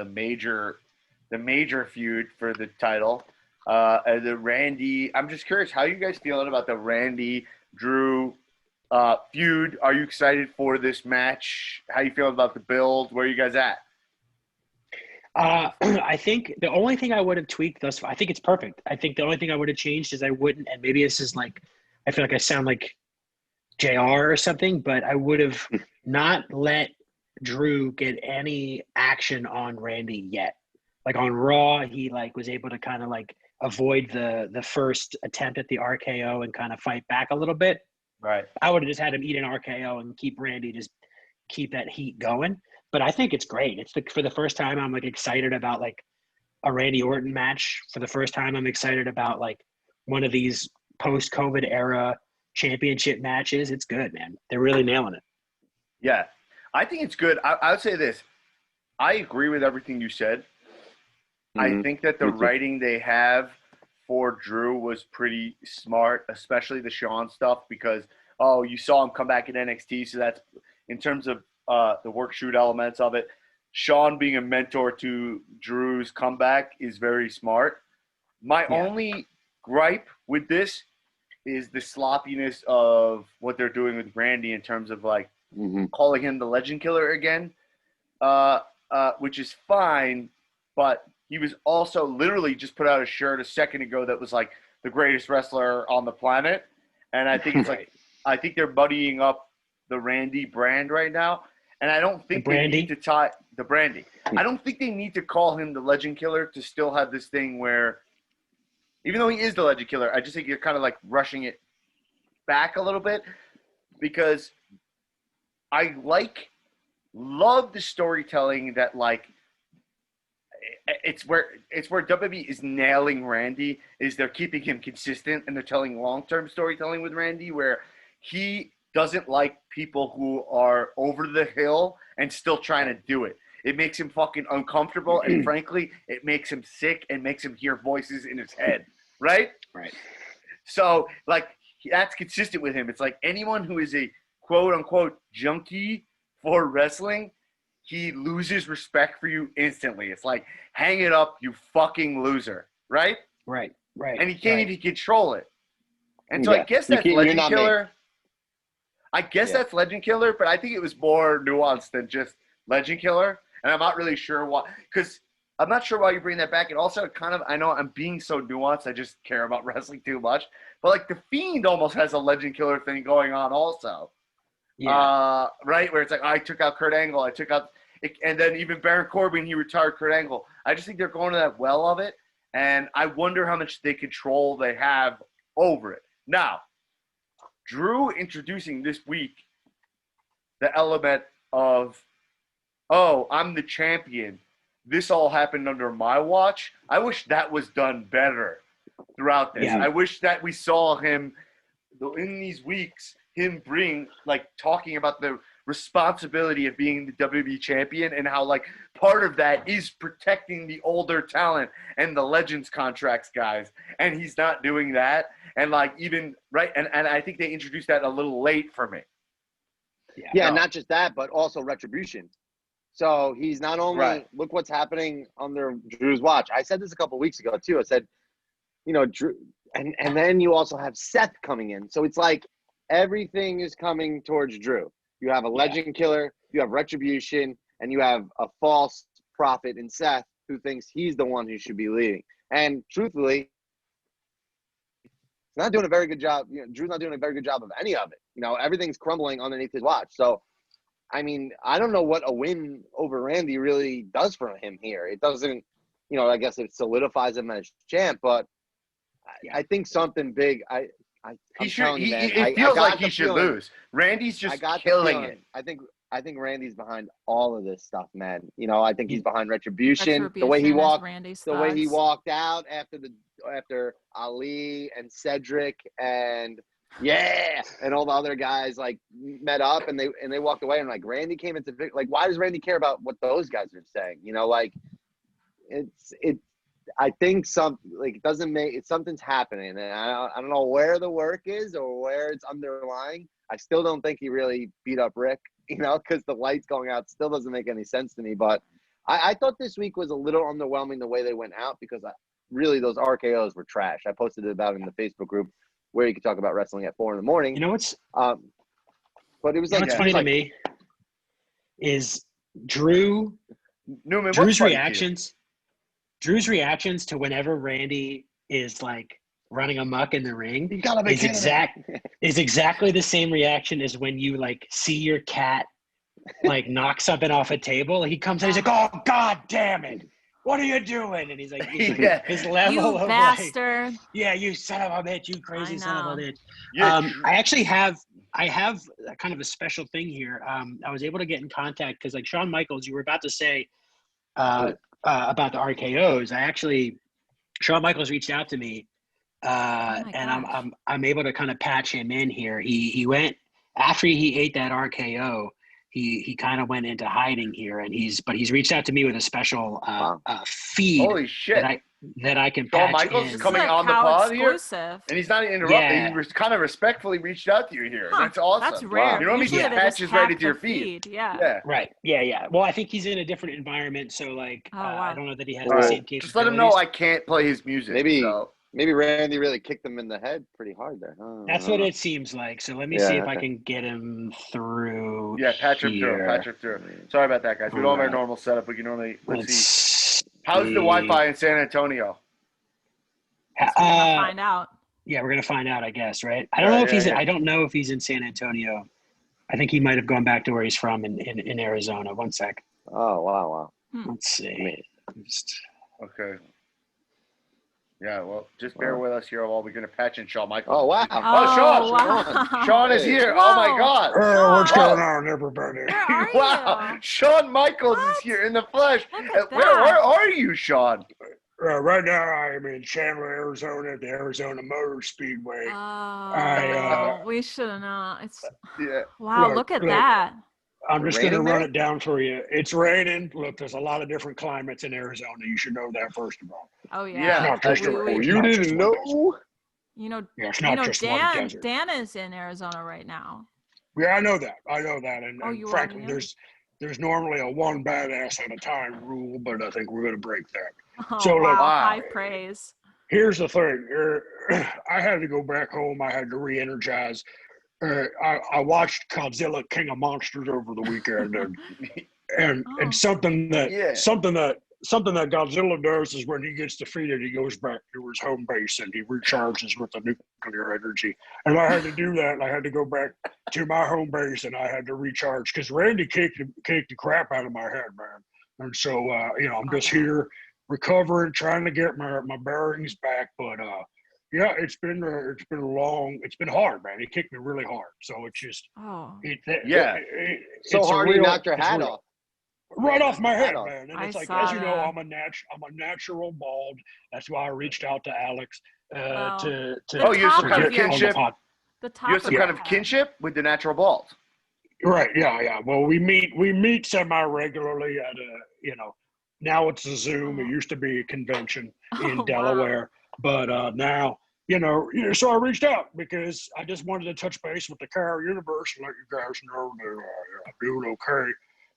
S1: major feud for the title. The Randy. I'm just curious, how are you guys feeling about the Randy Drew feud? Are you excited for this match? How you feeling about the build? Where are you guys at?
S2: I think the only thing I would have tweaked thus far, I think it's perfect. I think the only thing I would have changed is I wouldn't, and maybe this is like, I feel like I sound like JR or something, but I would have not let Drew get any action on Randy yet. Like on Raw, he like was able to kind of like avoid the first attempt at the RKO and kind of fight back a little bit.
S1: Right.
S2: I would have just had him eat an RKO and keep Randy, just keep that heat going. But I think it's great. It's for the first time I'm like excited about like a Randy Orton match. For the first time I'm excited about like one of these post-COVID era championship matches. It's good, man. They're really nailing it.
S1: Yeah, I think it's good. I would say this. I agree with everything you said. I think that the writing they have for Drew was pretty smart, especially the Shawn stuff, because you saw him come back in NXT, so that's in terms of the work shoot elements of it. Shawn being a mentor to Drew's comeback is very smart. My only gripe with this is the sloppiness of what they're doing with Randy in terms of like calling him the Legend Killer again, which is fine, but he was also literally just put out a shirt a second ago that was like the greatest wrestler on the planet, and I think it's like I think they're muddying up the Randy brand right now, and I don't think they need to tie the Brandy. I don't think they need to call him the Legend Killer to still have this thing where, even though he is the Legend Killer, I just think you're kind of like rushing it back a little bit, because I love the storytelling that like it's where WWE is nailing Randy, is they're keeping him consistent and they're telling long-term storytelling with Randy where he doesn't like people who are over the hill and still trying to do it. It makes him fucking uncomfortable, and frankly, it makes him sick and makes him hear voices in his head, right?
S2: Right.
S1: So, like, that's consistent with him. It's like anyone who is a quote-unquote junkie for wrestling, he loses respect for you instantly. It's like, hang it up, you fucking loser, right?
S2: Right.
S1: And he can't even control it. And so I guess that's Legend Killer. I guess that's Legend Killer, but I think it was more nuanced than just Legend Killer. And I'm not really sure why, because I'm not sure why you bring that back. And also kind of, I know I'm being so nuanced, I just care about wrestling too much. But like The Fiend almost has a Legend Killer thing going on also. Yeah. Right? Where it's like, I took out Kurt Angle, and then even Baron Corbin, he retired Kurt Angle. I just think they're going to that well of it. And I wonder how much control they have over it. Now, Drew introducing this week the element of, I'm the champion. This all happened under my watch. I wish that was done better throughout this. Yeah. I wish that we saw him in these weeks, talking about the responsibility of being the WWE champion and how like part of that is protecting the older talent and the Legends contracts guys. And he's not doing that. And like even right. And I think they introduced that a little late for me.
S4: Yeah. Not just that, but also retribution. So he's not only look what's happening under Drew's watch. I said this a couple of weeks ago too. I said, Drew, and then you also have Seth coming in. So it's like everything is coming towards Drew. You have a Legend Killer, you have retribution, and you have a false prophet in Seth who thinks he's the one who should be leading. And truthfully, he's not doing a very good job. Drew's not doing a very good job of any of it. Everything's crumbling underneath his watch. So, I mean, I don't know what a win over Randy really does for him here. It doesn't, I guess it solidifies him as champ, but I think something big.
S1: It feels like he should lose. Randy's just killing it.
S4: I think Randy's behind all of this stuff, man. I think he's behind retribution. The way he walked out after Ali and Cedric and all the other guys like met up and they walked away, and like Randy came into like, why does Randy care about what those guys are saying? I think something's happening, and I don't know where the work is or where it's underlying. I still don't think he really beat up Rick, because the lights going out still doesn't make any sense to me. But I thought this week was a little underwhelming the way they went out, because really those RKOs were trash. I posted it about in the Facebook group where you could talk about wrestling at 4 a.m. But it was like,
S2: what's funny to me is Drew's reactions. Drew's reactions to whenever Randy is like running amok in the ring is exactly the same reaction as when you like see your cat like knock something off a table. He comes in, he's like, "Oh God damn it, what are you doing?" And he's like his level
S3: you
S2: of
S3: bastard.
S2: Like, you son of a bitch, you crazy son of a bitch. I have kind of a special thing here. I was able to get in contact because like Shawn Michaels, you were about to say. About the RKOs, Shawn Michaels reached out to me, and I'm able to kind of patch him in here. He went after he ate that RKO. He kind of went into hiding here, and he's reached out to me with a special feed.
S1: Holy shit!
S2: that I can
S1: Shawn
S2: patch
S1: Michaels
S2: in.
S1: is
S3: This
S1: coming
S3: is a
S1: on the
S3: cow
S1: pod here,
S3: exclusive.
S1: and he's not interrupting.
S2: Yeah.
S1: He kind of respectfully reached out to you here.
S3: Huh,
S1: That's awesome.
S3: That's rare.
S1: You know what I mean?
S3: Usually
S1: He
S3: they just
S1: patches right
S3: hack
S1: into your
S3: the
S1: feed.
S3: Yeah.
S1: Yeah.
S2: Right. Yeah. Well, I think he's in a different environment, so like
S3: Oh,
S2: I
S3: wow.
S2: don't know that he has
S1: All
S2: the
S1: right.
S2: same capabilities.
S1: Just let him know I can't play his music.
S4: Maybe Randy really kicked him in the head pretty hard there.
S2: That's what it seems like. So let me see if I can get him through.
S1: Yeah, patch him through.
S2: here.
S1: Patch him through. Sorry about that, guys. We don't have our
S2: Right.
S1: normal setup. We can only let's see.
S2: See.
S1: How's the Wi-Fi in San Antonio?
S3: Guess we're gonna find out.
S2: Yeah, we're gonna find out, I guess, right? I don't know if he's.
S1: yeah.
S2: I don't know if he's in San Antonio. I think he might have gone back to where he's from in Arizona. One sec.
S4: Oh wow.
S2: Let's see.
S1: Okay. Yeah, well, just bear with us here while we're gonna patch in Shawn Michaels.
S4: Oh wow.
S1: Oh, Shawn!
S3: Wow.
S1: Sean is here. Oh my
S3: Whoa.
S1: God!
S2: What's
S3: Sean.
S2: going on, everybody?
S3: Where are
S1: Wow,
S3: you?
S1: Shawn Michaels is
S3: What?
S1: here in the flesh.
S3: Look at
S1: Where
S3: that.
S1: are you, Sean?
S2: Right now, I am in Chandler, Arizona, at the Arizona Motor Speedway.
S3: Oh, we should have known. It's
S1: Yeah.
S3: wow. Look at that.
S2: I'm just going to
S4: Raining
S2: run
S4: there?
S2: it down for you. It's raining. Look, there's a lot of different climates in Arizona. You should know that, first of all.
S3: Oh
S1: Yeah.
S3: yeah.
S2: Not just
S3: We-
S2: a-
S3: we-
S2: it's
S4: You
S2: not
S4: didn't
S2: just one
S4: know?
S2: desert.
S3: You know,
S2: Yeah, it's not just one desert.
S3: Dan is in Arizona right now.
S2: Yeah, I know that. And,
S3: Oh,
S2: and
S3: you
S2: frankly,
S3: are, yeah.
S2: there's normally a one badass at a time rule, but I think we're going to break that.
S3: Oh,
S2: So, look,
S3: wow.
S1: wow.
S3: High praise.
S2: Here's the thing. I had to go back home. I had to re-energize. I watched Godzilla King of Monsters over the weekend, and
S3: Oh.
S2: something that
S1: Yeah.
S2: something that Godzilla does is when he gets defeated, he goes back to his home base and he recharges with the nuclear energy. And I had to do that. And I had to go back to my home base and I had to recharge because Randy kicked the crap out of my head, man. And so I'm just here recovering, trying to get my bearings back, but yeah, it's been hard, man. He kicked me really hard, so it's just
S4: So
S2: it's
S4: hard he knocked your
S2: it's
S4: hat
S2: real.
S4: off.
S2: Right off my head,
S4: off.
S2: man. And
S3: I
S2: it's like,
S3: saw
S2: as you know,
S3: that.
S2: I'm a natural bald. That's why I reached out to Alex
S3: Well,
S2: to
S1: Oh, you have some
S3: top
S1: kind
S3: of
S1: of
S3: your-
S1: kinship.
S3: The top
S1: You have some
S3: of
S1: kind
S3: your
S1: of
S3: head.
S1: kinship with the natural bald.
S2: Right, yeah. Well, we meet semi-regularly at now it's a Zoom. It used to be a convention in
S3: Oh,
S2: Delaware, but now, so I reached out because I just wanted to touch base with the Car Universe and let you guys know that I'm doing okay.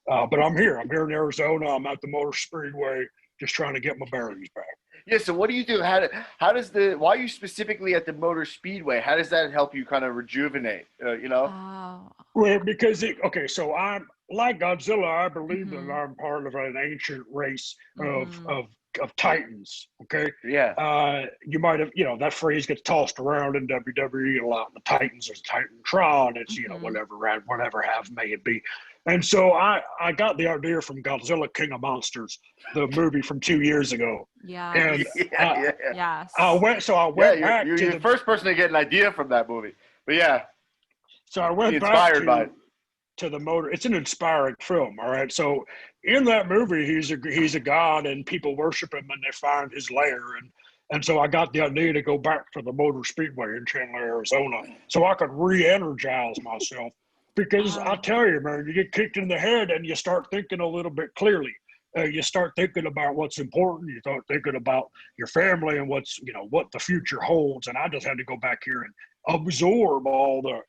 S2: But I'm here. I'm here in Arizona. I'm at the Motor Speedway, just trying to get my bearings back.
S1: Yeah. So what do you do? Why are you specifically at the Motor Speedway? How does that help you kind of rejuvenate?
S3: Oh.
S2: Well, because so I'm like Godzilla. I believe
S3: Mhm.
S2: that I'm part of an ancient race
S3: Mhm.
S2: of titans. Okay.
S1: Yeah.
S2: You might have, that phrase gets tossed around in WWE a lot. The Titans, there's Titantron. It's
S3: Mhm.
S2: whatever have may it be. And so I got the idea from Godzilla King of Monsters, the movie from 2 years ago.
S3: Yeah.
S2: And
S1: Yeah.
S3: Yes.
S2: I went back
S1: You're
S2: to
S1: the
S2: the
S1: first person to get an idea from that movie. But yeah,
S2: So I went
S1: inspired by
S2: back
S1: it.
S2: to the motor. It's an inspiring film, all right. So in that movie, he's a god, and people worship him, and they find his lair, and so I got the idea to go back to the Motor Speedway in Chandler, Arizona, so I could re-energize myself. Because I tell you, man, you get kicked in the head, and you start thinking a little bit clearly. You start thinking about what's important. You start thinking about your family and what the future holds. And I just had to go back here and absorb all the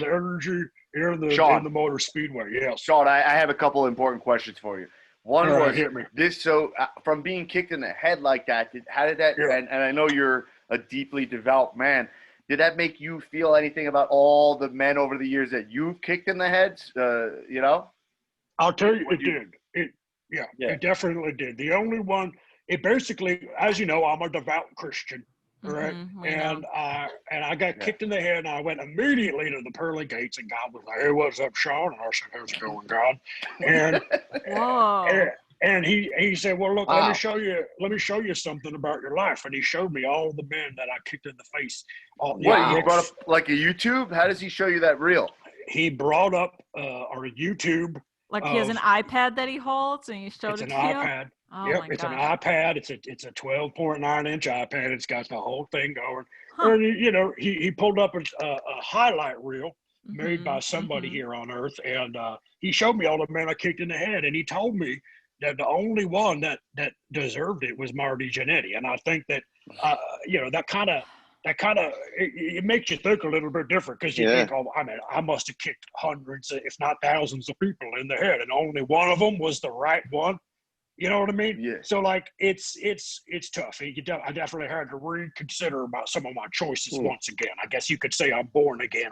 S2: energy in the Motor Speedway. Yes.
S1: Sean, I have a couple important questions for you. One
S2: All right,
S1: was
S2: hit me.
S1: this. So from being kicked in the head like that, how did that?
S2: Yeah.
S1: And I know you're a deeply devout man. Did that make you feel anything about all the men over the years that you've kicked in the heads?
S2: I'll tell you, it did. It definitely did. The only one, it basically, as you know, I'm a devout Christian, right? And I got kicked in the head, and I went immediately to the pearly gates, and God was like, "Hey, what's up, Sean?" And I said, "How's it going, God?" And
S3: Whoa.
S2: and he said, "Well, look,
S4: Wow.
S2: let me show you something about your life." And he showed me all the men that I kicked in the face.
S1: He brought up like a YouTube? How does he show you that reel?
S2: He brought up a YouTube.
S3: Like he has an iPad that he holds, and he showed it to you.
S2: It's an iPad.
S3: Oh
S2: Yep,
S3: my
S2: it's
S3: gosh.
S2: an iPad. It's a 12.9-inch iPad. It's got the whole thing going.
S3: Huh.
S2: And he pulled up a highlight reel made by
S3: Mhm,
S2: somebody
S3: mhm.
S2: here on Earth, and he showed me all the men I kicked in the head, and he told me that the only one that deserved it was Marty Jannetty. And I think that, that kind of it makes you think a little bit different, because you think, oh, I mean, I must have kicked hundreds, if not thousands of people in the head, and only one of them was the right one. You know what I mean?
S1: Yeah.
S2: So like, it's tough. I definitely had to reconsider about some of my choices once again. I guess you could say I'm born again.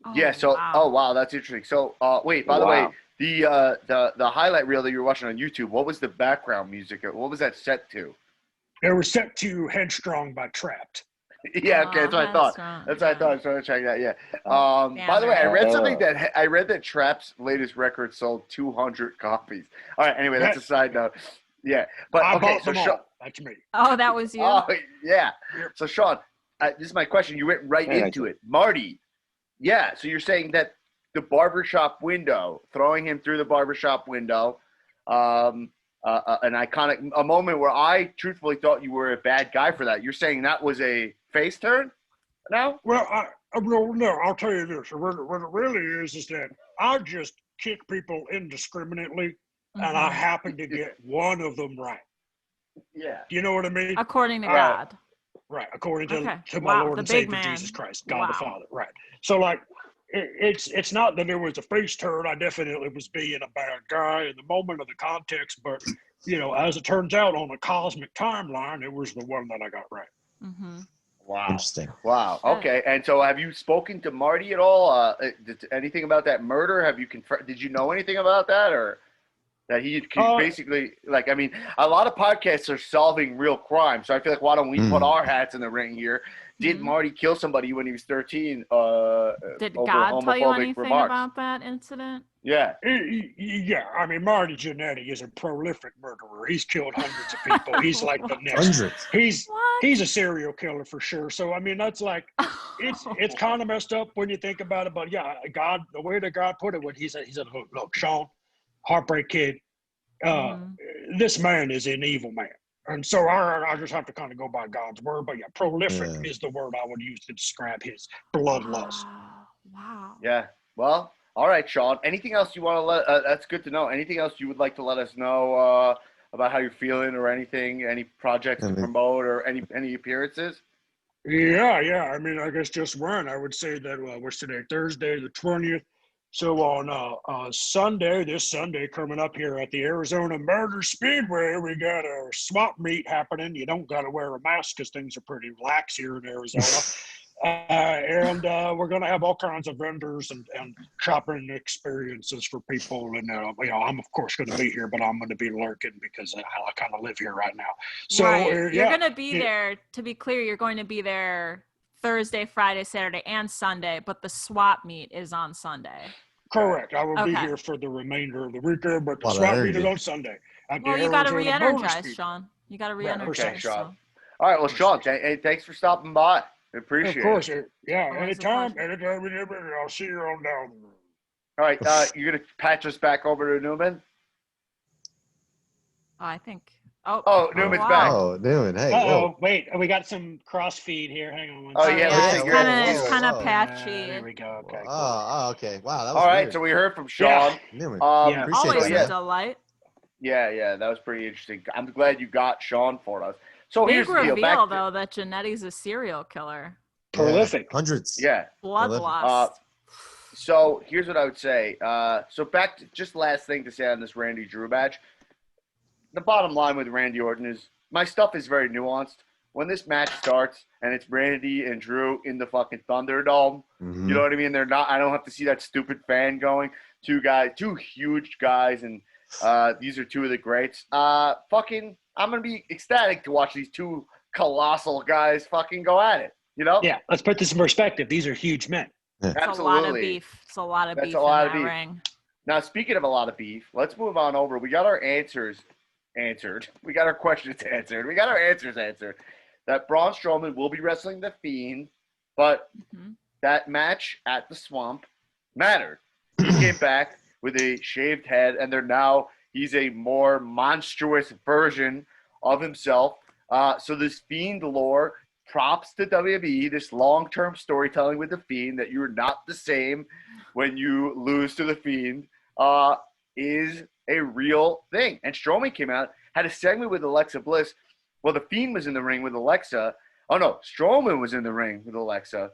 S3: Oh,
S1: Yeah. So,
S3: wow.
S1: wow, that's interesting. So, wait. By the way, the highlight reel that you were watching on YouTube, what was the background music? What was that set to?
S2: It was set to "Headstrong" by Trapped.
S1: Yeah. Okay. That's what I thought. That's what I thought. I was trying to check that. Yeah. By the way, I read something that Trapp's latest record sold 200 copies. All right. Anyway, that's a side note. Yeah. But
S2: I
S1: okay.
S2: bought them all. That's me.
S3: Oh, that was you?
S1: Oh, yeah. So, Shawn, this is my question. You went right into it. Marty. Yeah. So you're saying that the barbershop window, throwing him through the barbershop window, an iconic, a moment where I truthfully thought you were a bad guy for that. You're saying that was a face turn now?
S2: Well, no, I'll tell you this. What it really is that I just kick people indiscriminately, and I happen to get one of them right.
S1: Yeah.
S2: You know what I mean?
S3: According to God.
S2: Right. According to my
S3: Wow,
S2: Lord
S3: the
S2: and
S3: big
S2: Savior
S3: man.
S2: Jesus Christ, God the Father. Right. So like, it's not that it was a face turn. I definitely was being a bad guy in the moment of the context, but as it turns out on a cosmic timeline, it was the one that I got right.
S3: Mm-hmm.
S1: Wow.
S5: Interesting.
S1: Wow. Okay. And so, have you spoken to Marty at all? Anything about that murder? Have you did you know anything about that, or that he basically, like, I mean, a lot of podcasts are solving real crime, so I feel like, why don't we put our hats in the ring here? Did Marty kill somebody when he was 13?
S3: Did God tell you anything about that incident?
S1: Yeah.
S2: Yeah, I mean, Marty Jannetty is a prolific murderer. He's killed hundreds of people. He's like the next.
S5: Hundreds.
S2: He's a serial killer for sure. So I mean, that's like, it's kind of messed up when you think about it. But yeah, God, the way that God put it, when he said, look, Shawn, Heartbreak Kid, this man is an evil man. And so I just have to kind of go by God's word. But yeah, prolific is the word I would use to describe his bloodlust.
S3: Wow.
S1: Yeah. Well, all right, Shawn. Anything else you want to let? That's good to know. Anything else you would like to let us know about how you're feeling, or anything? Any projects to promote, or any appearances?
S2: Yeah. I mean, I guess just one. I would say that what's today? Thursday, the 20th. So on this Sunday coming up here at the Arizona Murder Speedway, we got a swap meet happening. You don't got to wear a mask because things are pretty lax here in Arizona. And we're going to have all kinds of vendors and shopping experiences for people. And, I'm, of course, going to be here, but I'm going to be lurking because I kind of live here right now. So
S3: right. You're going to be there. To be clear, you're going to be there Thursday, Friday, Saturday, and Sunday, but the swap meet is on Sunday.
S2: Correct. I will be here for the remainder of the weekend, but the swap meet is on Sunday.
S3: Well, you got to re-energize, Shawn. You got to re-energize.
S1: Okay, Shawn. All right, well, Shawn, hey, thanks for stopping by. I appreciate it.
S2: Of course. Anytime. I'll see you on down the road.
S1: All right, you're going to patch us back over to Newman?
S3: I think.
S1: Newman's back.
S5: Oh, Newman, hey.
S2: Oh, wait. We got some cross feed here. Hang on one
S1: second.
S3: It's kind of patchy.
S2: There we go. Okay.
S5: Cool. Okay. Wow, that was
S1: all right.
S5: weird.
S1: So we heard from Shawn.
S5: Newman.
S3: Always
S5: that.
S3: a delight.
S1: Yeah, that was pretty interesting. I'm glad you got Shawn for us. So
S3: big
S1: here's the deal.
S3: reveal, though, that Jannetty's a serial killer.
S2: Prolific.
S5: Hundreds.
S1: Yeah.
S3: Bloodlust.
S1: So here's what I would say. So back to just last thing to say on this Randy Drew match. The bottom line with Randy Orton is my stuff is very nuanced. When this match starts and it's Randy and Drew in the fucking Thunderdome, you know what I mean? I don't have to see that stupid fan going. Two huge guys, and these are two of the greats. I'm gonna be ecstatic to watch these two colossal guys fucking go at it. You know?
S2: Yeah. Let's put this in perspective. These are huge men.
S3: It's a lot of beef. It's a lot of beef in that ring.
S1: Now, speaking of a lot of beef, let's move on over. We got our answers answered. We got our questions answered. We got our answers answered. That Braun Strowman will be wrestling The Fiend, but that match at the Swamp mattered. He came back with a shaved head, and he's a more monstrous version of himself. So this Fiend lore, props to WWE, this long-term storytelling with The Fiend, that you're not the same when you lose to The Fiend, is a real thing. And Strowman came out, had a segment with Alexa Bliss. Well, the Fiend was in the ring with Alexa. Oh, no, Strowman was in the ring with Alexa.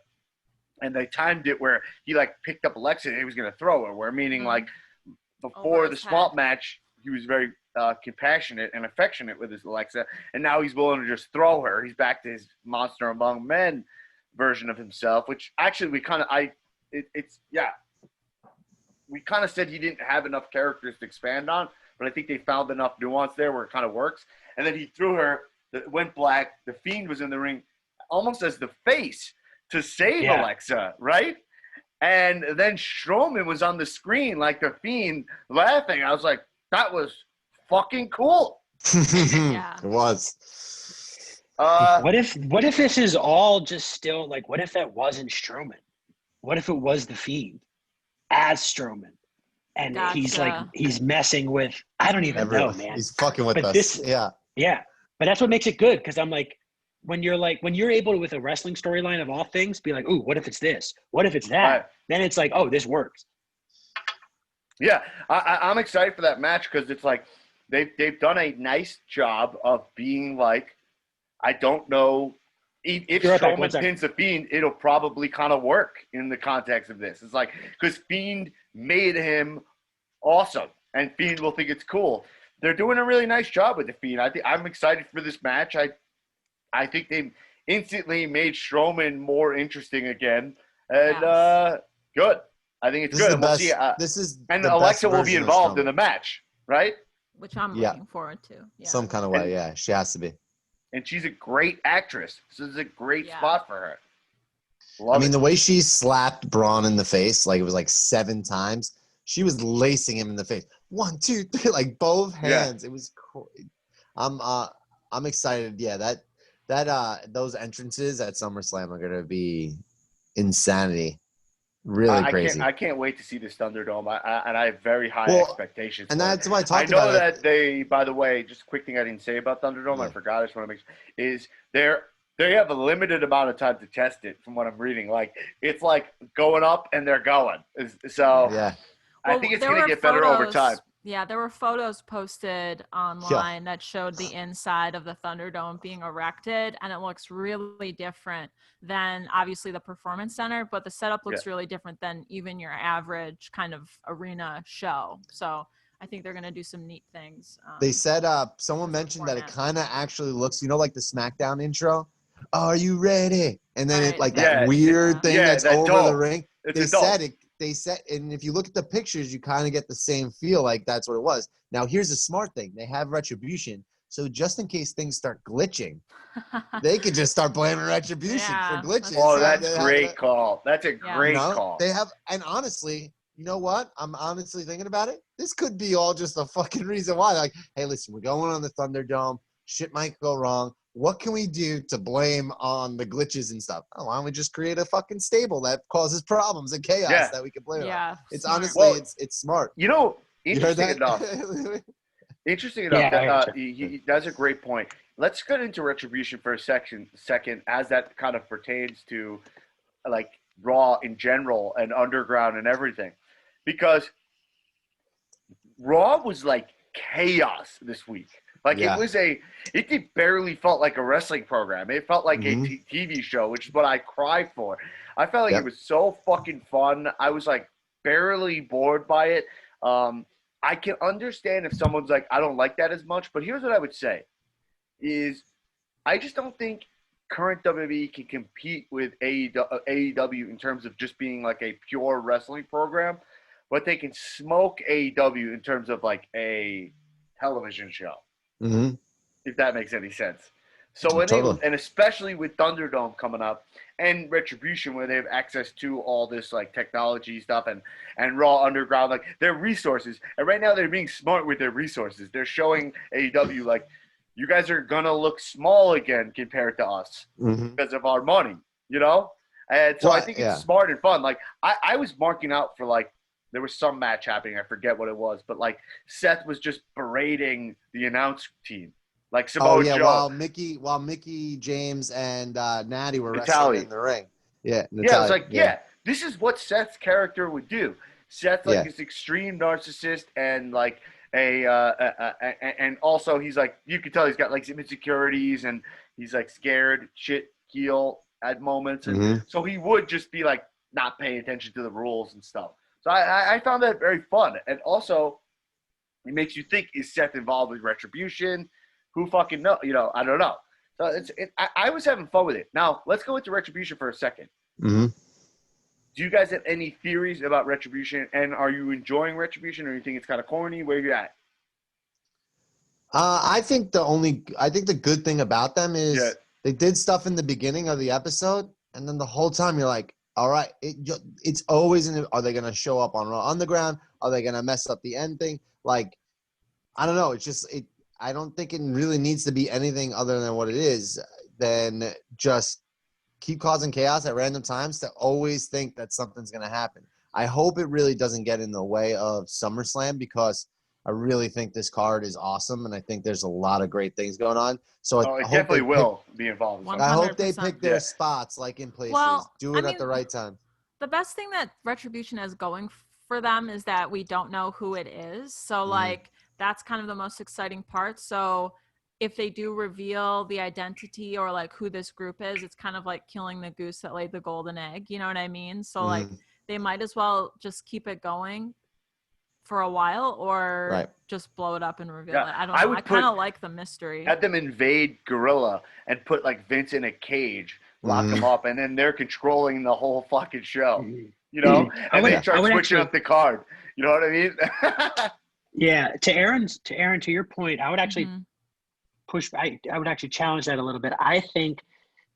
S1: And they timed it where he, like, picked up Alexa and he was going to throw her, where meaning, like, before the swamp match, he was very compassionate and affectionate with his Alexa, and now he's willing to just throw her. He's back to his Monster Among Men version of himself, which actually we kind of we kind of said he didn't have enough characters to expand on, but I think they found enough nuance there where it kind of works. And then he threw her, went black. The Fiend was in the ring almost as the face to save Alexa, right? And then Strowman was on the screen like the Fiend laughing. I was like, that was fucking cool.
S5: It was.
S2: What if this is all just still like? What if that wasn't Strowman? What if it was the Fiend as Strowman, and he's messing with? I don't even know, man.
S5: He's fucking with us.
S2: Yeah. But that's what makes it good, because I'm like, when you're able to, with a wrestling storyline of all things, be like, ooh, what if it's this? What if it's that?
S1: Right.
S2: Then it's like, oh, this works.
S1: Yeah, I'm excited for that match because it's like they've done a nice job of being like, I don't know if Strowman pins the Fiend, it'll probably kind of work in the context of this. It's like, because Fiend made him awesome, and Fiend will think it's cool. They're doing a really nice job with the Fiend. I'm excited for this match. I think they instantly made Strowman more interesting again, and good. I think it's good. And we'll see. And Alexa will be involved in the match, right?
S3: Which I'm looking forward to. Yeah.
S5: Some kind of way, yeah. She has to be.
S1: And she's a great actress. This is a great spot for her.
S5: The way she slapped Braun in the face, like it was like 7 times. She was lacing him in the face. 1, 2, 3, like both hands. Yeah. It was cool. I'm excited. Yeah, those entrances at SummerSlam are gonna be insanity. Really crazy.
S1: I can't wait to see this Thunderdome. And I have very high expectations.
S5: And that's why I talked about it.
S1: I know that they, by the way, just a quick thing I didn't say about Thunderdome, I forgot, I just want to make sure, is they have a limited amount of time to test it from what I'm reading. Like, it's like going up and they're going. So I think it's going to get better over time.
S3: Yeah, there were photos posted online that showed the inside of the Thunderdome being erected, and it looks really different than obviously the Performance Center, but the setup looks really different than even your average kind of arena show. So I think they're going to do some neat things.
S5: They said someone mentioned that it kind of actually looks, like the SmackDown intro. Are you ready? And then it like that weird thing that's over the ring. They said, and if you look at the pictures, you kind of get the same feel like that's what it was. Now, here's a smart thing. They have Retribution. So just in case things start glitching, they could just start blaming Retribution for glitches.
S1: Oh, that's a great call. That's a great call.
S5: They have, and honestly, you know what? I'm honestly thinking about it. This could be all just a fucking reason why. Like, hey, listen, we're going on the Thunderdome. Shit might go wrong. What can we do to blame on the glitches and stuff? Oh, why don't we just create a fucking stable that causes problems and chaos that we can blame on? It's honestly, it's smart.
S1: Interesting enough. That's a great point. Let's get into Retribution for a second, as that kind of pertains to like Raw in general and Underground and everything, because Raw was like chaos this week. Like it barely felt like a wrestling program. It felt like a TV show, which is what I cry for. I felt like it was so fucking fun. I was like barely bored by it. I can understand if someone's like, I don't like that as much, but here's what I would say is I just don't think current WWE can compete with AEW in terms of just being like a pure wrestling program, but they can smoke AEW in terms of like a television show.
S5: Mm-hmm.
S1: If that makes any sense. So when and especially with Thunderdome coming up and Retribution, where they have access to all this like technology stuff and Raw Underground, like their resources. And right now they're being smart with their resources. They're showing AEW like, you guys are gonna look small again compared to us because of our money, And so I think it's smart and fun. Like I was marking out for like, there was some match happening. I forget what it was, but like Seth was just berating the announce team, like Samoa Joe.
S5: While Mickey, James, and Natty were wrestling in the ring. Yeah,
S1: I was like, this is what Seth's character would do. Seth's like this extreme narcissist, and like and also he's like, you can tell he's got like some insecurities and he's like scared shit heel at moments, and so he would just be like not paying attention to the rules and stuff. So I found that very fun, and also it makes you think, is Seth involved with Retribution? Who fucking know? You know, I don't know. So I was having fun with it. Now let's go into Retribution for a second.
S5: Mm-hmm.
S1: Do you guys have any theories about Retribution, and are you enjoying Retribution, or you think it's kind of corny? Where are you at?
S5: I think the good thing about them is they did stuff in the beginning of the episode, and then the whole time you're like, all right, it's always are they going to show up on Raw Underground? Are they going to mess up the end thing? Like, I don't know. It's just I don't think it really needs to be anything other than what it is, than just keep causing chaos at random times to always think that something's going to happen. I hope it really doesn't get in the way of SummerSlam, because I really think this card is awesome, and I think there's a lot of great things going on. So
S1: it definitely will be involved.
S5: I hope they pick their spots, like in places. Do it at the right time.
S3: The best thing that Retribution has going for them is that we don't know who it is. So, like, that's kind of the most exciting part. So if they do reveal the identity or like who this group is, it's kind of like killing the goose that laid the golden egg. You know what I mean? So like they might as well just keep it going for a while, or just blow it up and reveal it. I don't know. I kind of like the mystery.
S1: Have them invade Gorilla and put like Vince in a cage, lock him up, and then they're controlling the whole fucking show. You know? And they start switching up the card. You know what I mean?
S2: Yeah. To Erin, to your point, I would actually I would actually challenge that a little bit. I think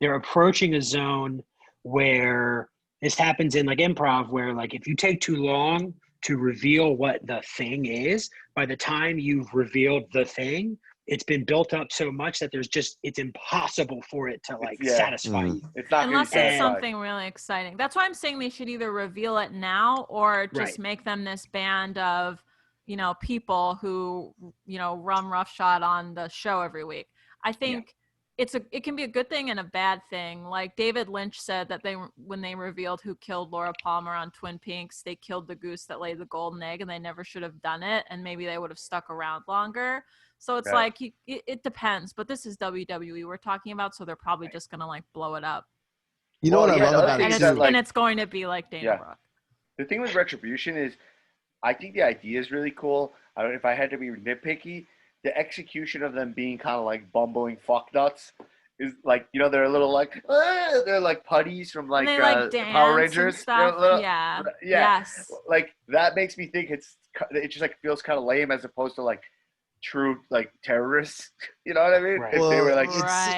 S2: they're approaching a zone where this happens in like improv, where like if you take too long to reveal what the thing is, by the time you've revealed the thing, it's been built up so much that it's impossible for it to like satisfy you.
S1: It's not
S3: unless it's something really exciting. That's why I'm saying they should either reveal it now or just make them this band of, you know, people who, you know, run roughshod on the show every week. I think it can be a good thing and a bad thing. Like David Lynch said that when they revealed who killed Laura Palmer on Twin Peaks, they killed the goose that laid the golden egg, and they never should have done it, and maybe they would have stuck around longer. So it's like it depends, but this is WWE we're talking about, so they're probably just gonna like blow it up.
S5: You know what I love about it too?
S3: And it's going to be like Dana Brooke.
S1: The thing with Retribution is, I think the idea is really cool. I don't know if I had to be nitpicky. The execution of them being kind of like bumbling fucknuts is like, you know, they're a little like, they're like putties from like, Power Rangers.
S3: Stuff. Yes.
S1: Like that makes me think it just like feels kind of lame as opposed to like true like terrorists. You know what I mean?
S2: Right.
S1: If they were like,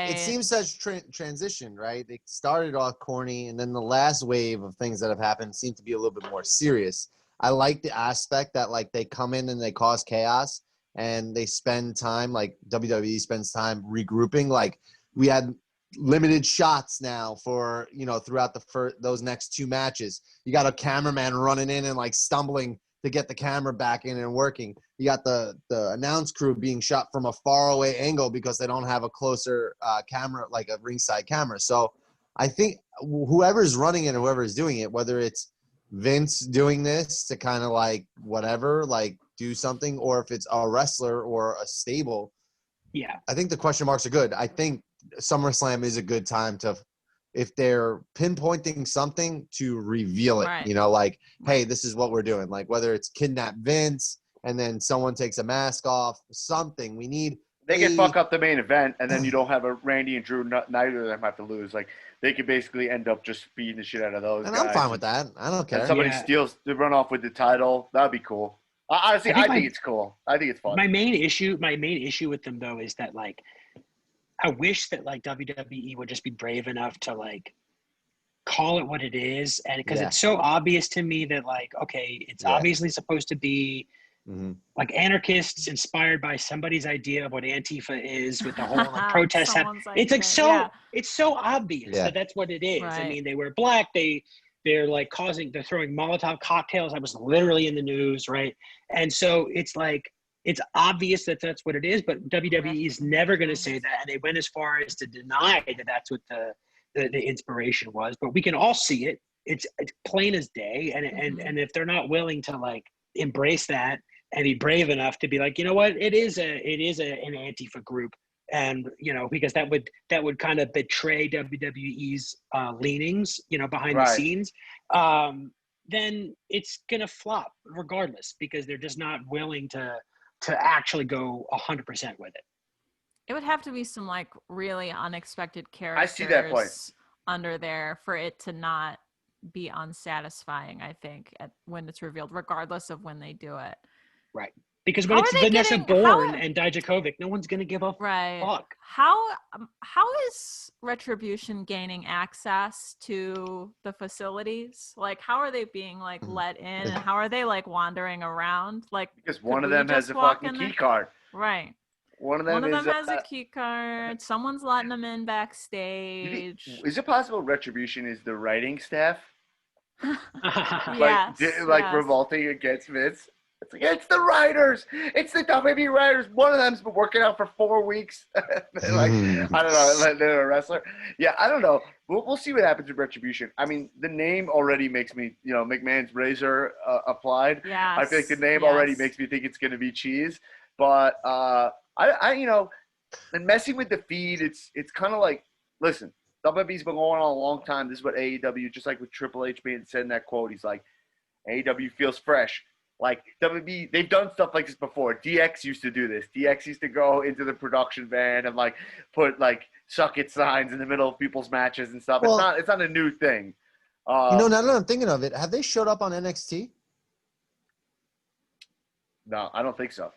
S5: it seems such transition, right? They started off corny, and then the last wave of things that have happened seem to be a little bit more serious. I like the aspect that like they come in and they cause chaos, and they spend time, like WWE spends time regrouping. Like we had limited shots now for, you know, throughout those next two matches. You got a cameraman running in and like stumbling to get the camera back in and working. You got the announce crew being shot from a faraway angle because they don't have a closer camera, like a ringside camera. So I think whoever's running it, whoever's doing it, whether it's Vince doing this to kind of like whatever, like do something, or if it's a wrestler or a stable.
S2: Yeah.
S5: I think the question marks are good. I think SummerSlam is a good time to, if they're pinpointing something, to reveal it, you know, like, hey, this is what we're doing. Like whether it's kidnap Vince and then someone takes a mask off, something we need.
S1: They can fuck up the main event, and then you don't have a Randy and Drew. Neither of them have to lose. Like they could basically end up just beating the shit out of those guys.
S5: I'm fine with that. I don't care.
S1: And somebody steals, they run off with the title. That'd be cool. Honestly, I think it's cool. I think it's fun.
S2: My main issue with them though is that like, I wish that like WWE would just be brave enough to like call it what it is, and because it's so obvious to me that like, okay, it's obviously supposed to be. Like anarchists inspired by somebody's idea of what Antifa is with the whole like, protest. It's like it's so obvious that that's what it is. I mean, they wear black. They're like they're throwing Molotov cocktails. I was literally in the news, right? And so it's like it's obvious that that's what it is. But WWE is never going to say that, and they went as far as to deny that that's what the inspiration was. But we can all see it. It's plain as day. And if they're not willing to like embrace that and be brave enough to be like, you know what, it is an Antifa group, and because that would kind of betray WWE's leanings, behind the scenes. Then it's gonna flop regardless, because they're just not willing to actually go 100% with it.
S3: It would have to be some like really unexpected characters
S1: I see that point.
S3: under there for it to not be unsatisfying, I think, when it's revealed, regardless of when they do it.
S2: Right. Because when it's Vanessa Bourne and Dijakovic, no one's going to give a fuck.
S3: How is Retribution gaining access to the facilities? Like, how are they being like let in, and how are they like wandering around? Like,
S1: because one of them has a fucking key card.
S3: Right.
S1: One of them
S3: has a key card. Someone's letting them in backstage.
S1: Is it possible Retribution is the writing staff?
S3: Yes.
S1: Revolting against Vince. It's like, it's the writers. It's the WWE writers. One of them's been working out for 4 weeks. I don't know. They're a wrestler. Yeah, I don't know. We'll see what happens with Retribution. I mean, the name already makes me, McMahon's razor applied.
S3: Yes.
S1: I feel like the name already makes me think it's going to be cheese. But and messing with the feed, it's kind of like, listen, WWE's been going on a long time. This is what AEW, just like with Triple H being said in that quote, he's like, AEW feels fresh. Like WWE, they've done stuff like this before. DX used to do this. DX used to go into the production van and like put like suck it signs in the middle of people's matches and stuff. Well, it's not a new thing.
S5: Now that I'm thinking of it, have they showed up on NXT?
S1: No, I don't think so.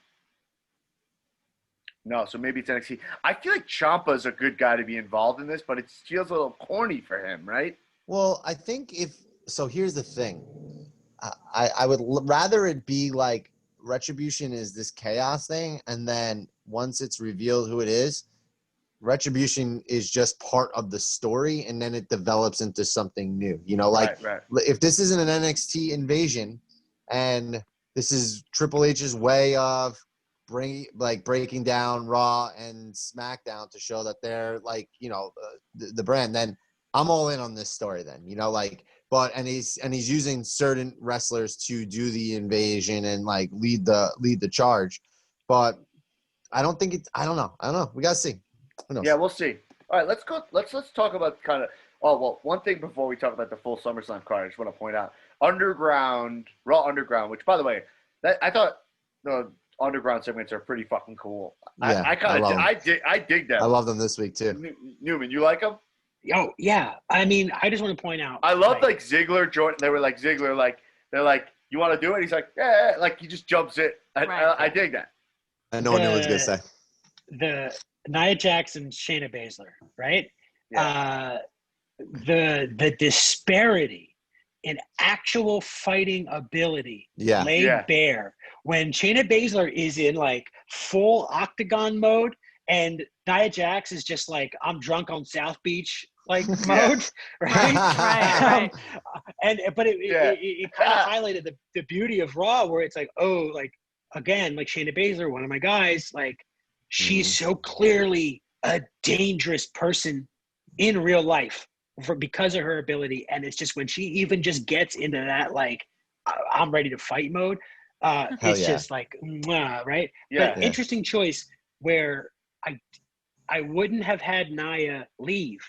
S1: No, so maybe it's NXT. I feel like Ciampa's a good guy to be involved in this, but it feels a little corny for him, right?
S5: Well, I think here's the thing. I would rather it be like Retribution is this chaos thing, and then once it's revealed who it is, Retribution is just part of the story, and then it develops into something new. Right. If this isn't an NXT invasion, and this is Triple H's way of breaking down Raw and SmackDown to show that they're like, the brand, then I'm all in on this story then, and he's using certain wrestlers to do the invasion and like lead the charge. But I don't think I don't know. We got to see. Who knows?
S1: Yeah, we'll see. All right, let's talk about kind of, one thing before we talk about the full SummerSlam card, I just want to point out Raw Underground, which by the way, I thought the Underground segments are pretty fucking cool.
S5: Yeah,
S1: I dig them.
S5: I love them this week too.
S1: Newman, you like them?
S2: Oh yeah. I mean, I just want to point out.
S1: I love like Ziggler, Jordan. They were like Ziggler, like they're like, you want to do it? He's like, yeah, like he just jumps it. I dig that.
S5: I know what Newman's gonna say.
S2: The Nia Jax and Shayna Baszler, right?
S1: Yeah.
S2: The disparity in actual fighting ability laid bare when Shayna Baszler is in like full octagon mode and Nia Jax is just like, I'm drunk on South Beach like mode, right?
S3: Right.
S2: But it kind of highlighted the beauty of Raw, where it's like, oh, like again, like Shayna Baszler, one of my guys, like she's so clearly a dangerous person in real life because of her ability, and it's just when she even just gets into that like I'm ready to fight mode, it's just like right. But interesting choice where I wouldn't have had Nia leave,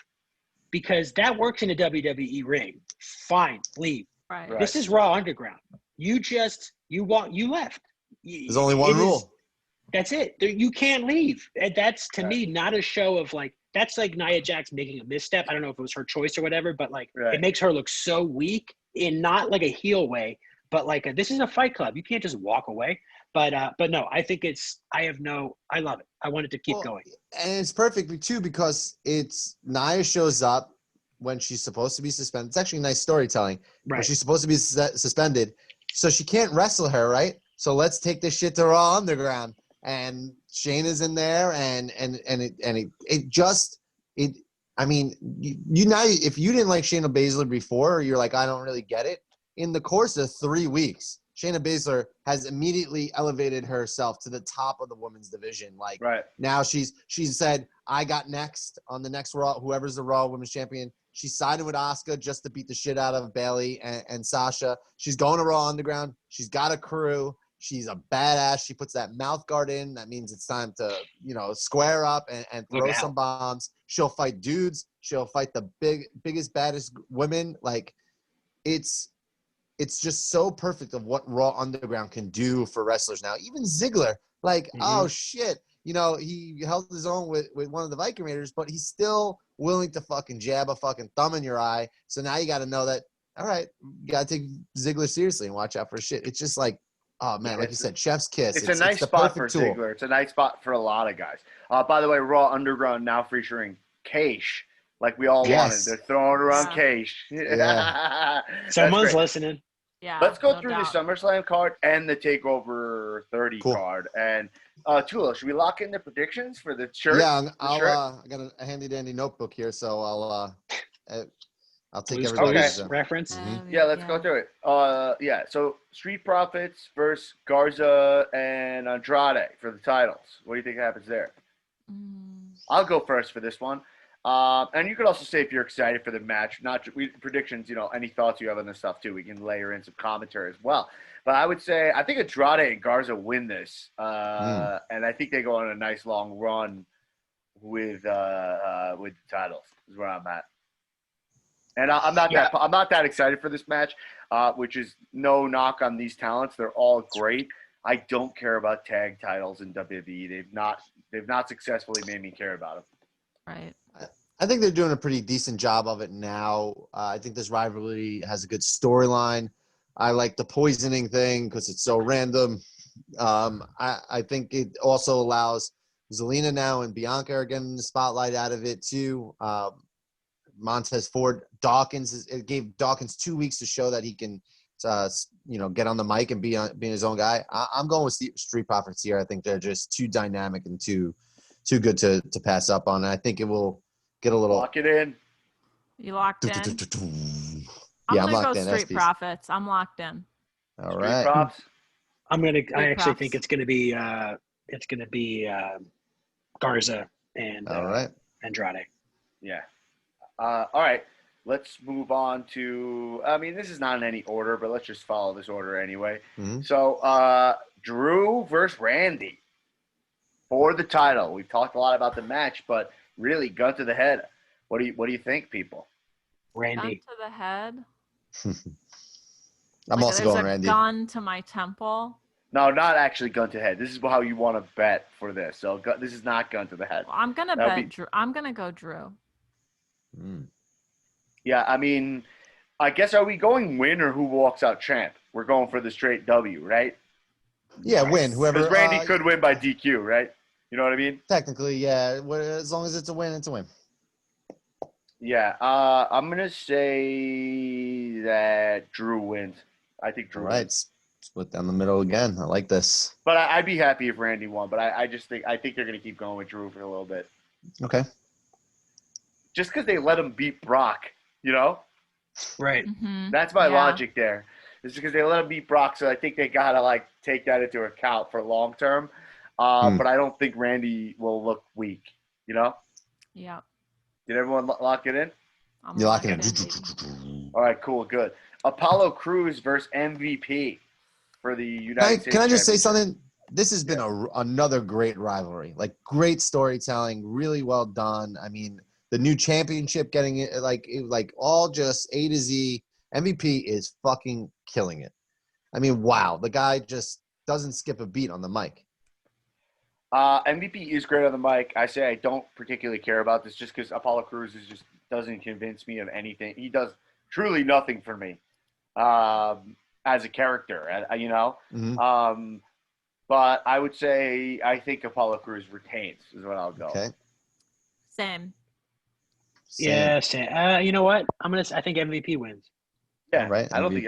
S2: because that works in a WWE ring. Fine, leave.
S3: Right.
S2: This is Raw Underground. You left.
S5: There's only one rule.
S2: That's it. You can't leave. And that's, to me, not a show of like, that's like Nia Jax making a misstep. I don't know if it was her choice or whatever, but like it makes her look so weak in not like a heel way, but like this is a fight club. You can't just walk away. But no, I think I love it. I want it to keep going.
S5: And it's perfect too, because Nia shows up when she's supposed to be suspended. It's actually nice storytelling.
S2: Right.
S5: When she's supposed to be suspended. So she can't wrestle her, right? So let's take this shit to Raw Underground. And Shayna's in there, and I mean, you now, if you didn't like Shayna Baszler before, you're like, I don't really get it. In the course of 3 weeks, Shayna Baszler has immediately elevated herself to the top of the women's division. Like now she's said, I got next on the next Raw, whoever's the Raw Women's Champion. She's siding with Asuka just to beat the shit out of Bayley and Sasha. She's going to Raw Underground. She's got a crew. She's a badass. She puts that mouth guard in. That means it's time to, square up and throw some bombs. She'll fight dudes. She'll fight the biggest, baddest women. Like, it's just so perfect of what Raw Underground can do for wrestlers now. Even Ziggler, like, oh shit, he held his own with one of the Viking Raiders, but he's still willing to fucking jab a fucking thumb in your eye. So now you got to know that, all right, you got to take Ziggler seriously and watch out for shit. It's just like, oh man, like you said, chef's kiss.
S1: It's a nice spot for
S5: tool.
S1: Ziggler. It's a nice spot for a lot of guys. By the way, Raw Underground now featuring Keish, like we all wanted. They're throwing around Keish.
S5: Yeah.
S2: Someone's listening.
S3: Yeah.
S1: Let's go through the SummerSlam card and the TakeOver 30 card. And Tula, should we lock in the predictions for the shirt?
S5: Yeah, I got a handy dandy notebook here, so I'll take everybody's
S2: reference.
S1: Yeah, let's go through it. So Street Profits versus Garza and Andrade for the titles. What do you think happens there? I'll go first for this one. And you could also say if you're excited for the match, predictions, any thoughts you have on this stuff too. We can layer in some commentary as well. But I would say I think Andrade and Garza win this, and I think they go on a nice long run with the titles. Is where I'm at. And I'm not that excited for this match, which is no knock on these talents. They're all great. I don't care about tag titles in WWE. They've not successfully made me care about them.
S3: Right.
S5: I think they're doing a pretty decent job of it now. I think this rivalry has a good storyline. I like the poisoning thing because it's so random. I think it also allows Zelina now and Bianca are getting the spotlight out of it too. Montez Ford, it gave Dawkins 2 weeks to show that he can, get on the mic and being his own guy. I'm going with Street Profits here. I think they're just too dynamic and too good to pass up on. And I think it will get a little.
S1: Lock it in.
S3: You locked in?
S5: Yeah,
S3: I'm
S5: locked
S3: gonna go Street Profits. I'm locked in.
S5: All right.
S1: Props.
S2: I actually think it's gonna be Garza and Andrade.
S1: Yeah. All right. Let's move on to. I mean, this is not in any order, but let's just follow this order anyway.
S5: Mm-hmm.
S1: So, Drew versus Randy for the title. We've talked a lot about the match, but really, gun to the head. What do you think, people?
S2: Randy.
S3: Gun to the head.
S5: I'm also going Randy.
S3: Gun to my temple.
S1: No, not actually gun to head. This is how you want to bet for this. So this is not gun to the head.
S3: Well, I'm gonna bet Drew. I'm gonna go Drew.
S1: Yeah, I mean, I guess are we going win or who walks out champ? We're going for the straight W, right?
S5: Yeah, win. Whoever.
S1: Because Randy could win by DQ, right? You know what I mean?
S5: Technically, yeah. As long as it's a win, it's a win.
S1: Yeah, I'm gonna say that Drew wins. I think Drew.
S5: All right, split down the middle again. I like this.
S1: But I'd be happy if Randy won. But I think they're gonna keep going with Drew for a little bit.
S5: Okay.
S1: Just because they let him beat Brock,
S2: Right.
S3: Mm-hmm.
S1: That's my logic there. It's because they let him beat Brock, so I think they gotta take that into account for long term. But I don't think Randy will look weak.
S3: Yeah.
S1: Did everyone lock it in?
S5: You're locking it.
S1: All right, cool, good. Apollo Crews versus MVP for the United States.
S5: Can I just say something? This has been another great rivalry. Great storytelling, really well done. I mean, the new championship getting it, all just A to Z. MVP is fucking killing it. I mean, wow. The guy just doesn't skip a beat on the mic.
S1: MVP is great on the mic. I say I don't particularly care about this just because Apollo Crews doesn't convince me of anything. He does truly nothing for me as a character,
S5: Mm-hmm.
S1: But I would say I think Apollo Crews retains is what I'll go.
S5: Okay.
S3: Same.
S2: Yeah, same. You know what? I think MVP wins.
S1: Yeah,
S5: right.
S1: I don't think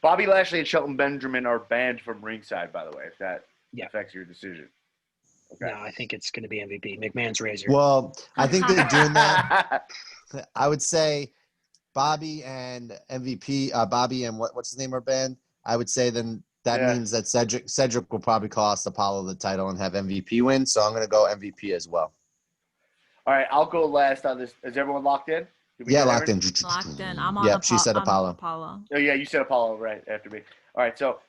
S1: Bobby Lashley and Shelton Benjamin are banned from ringside, by the way, if that affects your decision. Okay.
S2: No, I think it's going to be MVP. McMahon's razor.
S5: Well, I think they're doing that. I would say Bobby and MVP, Bobby and what's his name are banned. I would say then that means that Cedric will probably cost Apollo the title and have MVP win. So I'm going to go MVP as well.
S1: All right, I'll go last on this. Is everyone locked in?
S5: Yeah, locked in.
S3: Locked in. I'm on.
S5: Yep, she said Apollo.
S3: Apollo.
S1: Oh yeah, you said Apollo right after me. All right, so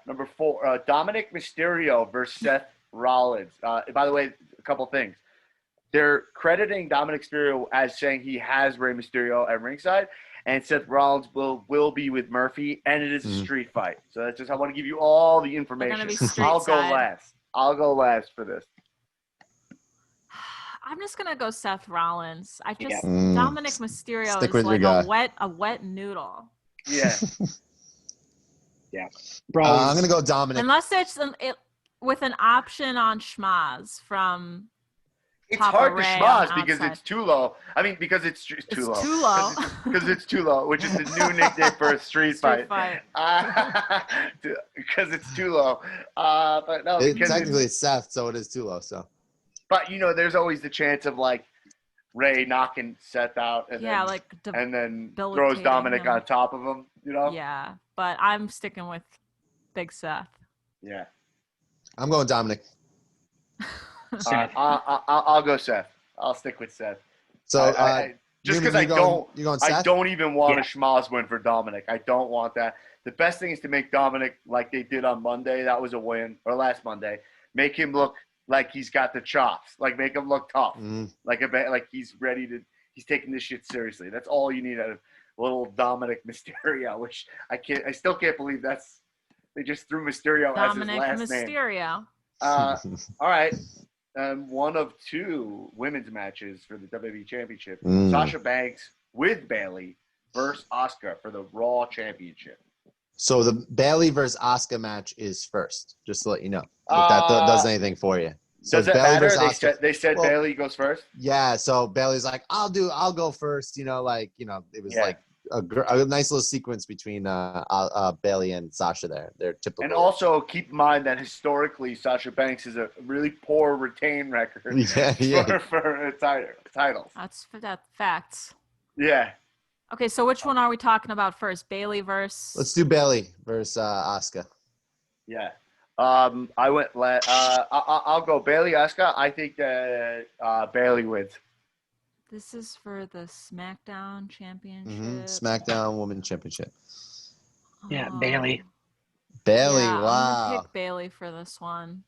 S1: number 4, Dominic Mysterio versus Seth Rollins. By the way, a couple things. They're crediting Dominic Mysterio as saying he has Rey Mysterio at ringside, and Seth Rollins will be with Murphy, and it is a street fight. So that's just I want to give you all the information.
S3: Be street
S1: I'll
S3: side.
S1: go last. I'll go last for this.
S3: I'm just gonna go Seth Rollins. Dominic Mysterio
S5: Stick
S3: is
S5: with
S3: like
S5: your
S3: a wet noodle.
S1: Yeah.
S2: Yeah, bro.
S5: I'm gonna go Dominic.
S3: Unless it's with an option on schmaz from.
S1: It's
S3: Papa
S1: hard
S3: Ray
S1: to schmaz
S3: on the
S1: because
S3: outside.
S1: it's too low. I mean, because it's too low.
S3: It's too low.
S1: Because it's too low, which is the new nickname for a street fight. Because it's too low. But no,
S5: technically it's Seth, so it is too low. So.
S1: But there's always the chance of like Ray knocking Seth out, and then throws Dominic on top of him.
S3: Yeah, but I'm sticking with Big Seth.
S1: Yeah.
S5: I'm going Dominic.
S1: I'll go Seth. I'll stick with Seth.
S5: So
S1: just because I don't even want a schmaz win for Dominic. I don't want that. The best thing is to make Dominic like they did on Monday. That was a win, or last Monday. Make him look like he's got the chops. Like make him look tough. Like he's ready to. He's taking this shit seriously. That's all you need out of little Dominic Mysterio. Which I still can't believe they just threw Mysterio as his last name.
S3: Mysterio.
S1: All right. One of 2 women's matches for the WWE Championship. Sasha Banks with Bayley versus Asuka for the Raw Championship.
S5: So the Bayley versus Asuka match is first, just to let you know. If that does anything for you. So
S1: does it
S5: Bayley
S1: matter?
S5: Asuka.
S1: They said Bayley goes first?
S5: Yeah, so Bayley's like, I'll go first. It was like a nice little sequence between Bayley and Sasha there. They're typical.
S1: And also keep in mind that historically Sasha Banks has a really poor retain record for titles.
S3: That's facts.
S1: Yeah.
S3: Okay, so which one are we talking about first? Bayley versus.
S5: Let's do Bayley versus Asuka.
S1: Yeah. I went. I'll go Bayley Asuka. I think that Bayley wins.
S3: This is for the SmackDown Championship.
S5: SmackDown Women's Championship.
S2: Yeah, Bayley.
S5: Bayley,
S3: yeah,
S5: wow.
S3: I'm gonna pick Bayley for this one.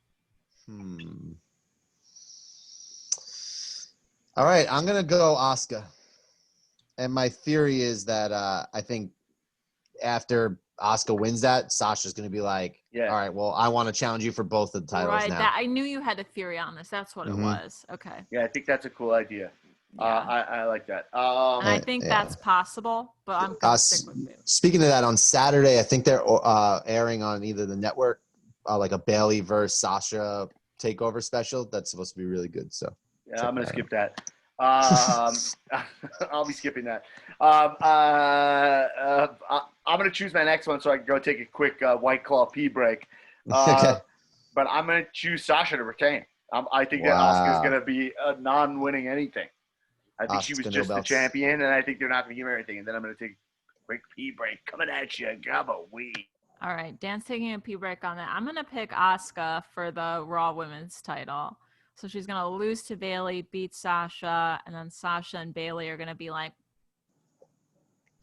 S5: All right, I'm gonna go Asuka. And my theory is that I think after Asuka wins that, Sasha's going to be like, all right, well, I want to challenge you for both of the titles now.
S3: I knew you had a theory on this. That's what it was. Okay.
S1: Yeah, I think that's a cool idea. Yeah. I like that.
S3: And I think that's possible, but I'm going to stick with Bayley.
S5: Speaking of that, on Saturday, I think they're airing on either the network, like a Bayley versus Sasha takeover special. That's supposed to be really good. So
S1: yeah, I'm going to skip that. I'll be skipping that. I'm going to choose my next one so I can go take a quick White Claw pee break.
S5: Okay.
S1: But I'm going to choose Sasha to retain. I think that Asuka's going to be non-winning anything. I think she was just the champion, and I think they're not going to give her anything. And then I'm going to take a quick pee break. Coming at you, gobble weed.
S3: All right, Dan's taking a pee break on that. I'm going to pick Asuka for the Raw Women's title. So she's going to lose to Bayley, beat Sasha, and then Sasha and Bayley are going to be like,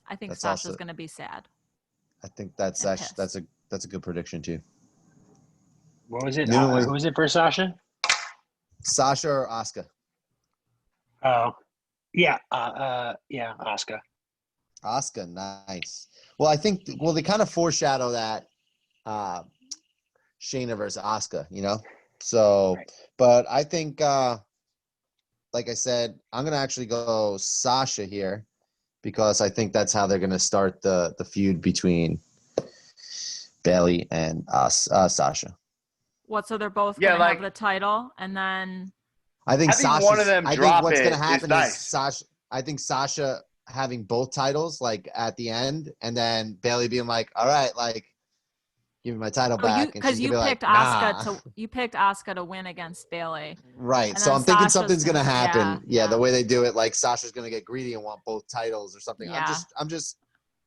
S3: I think Sasha's going to be sad.
S5: I think that's a good prediction too.
S2: What was it? Who was it for Sasha?
S5: Sasha or Asuka?
S2: Oh, yeah. Asuka.
S5: Asuka, nice. Well, I think they kind of foreshadow that Shayna versus Asuka, So, right. But I think, like I said, I'm going to actually go Sasha here because I think that's how they're going to start the feud between Bayley and Sasha.
S3: What? So they're both going to have the title, and then
S5: I think
S1: one of them drop
S5: what's going to
S1: is
S5: happen
S1: nice.
S5: is Sasha. I think Sasha having both titles like at the end, and then Bayley being like, "All right, like give me my title back."
S3: Because you picked Asuka you picked Asuka to win against Bayley.
S5: Right. So I'm thinking something's going to happen. Yeah, the way they do it, like Sasha's going to get greedy and want both titles or something.
S3: Yeah.
S5: I'm just.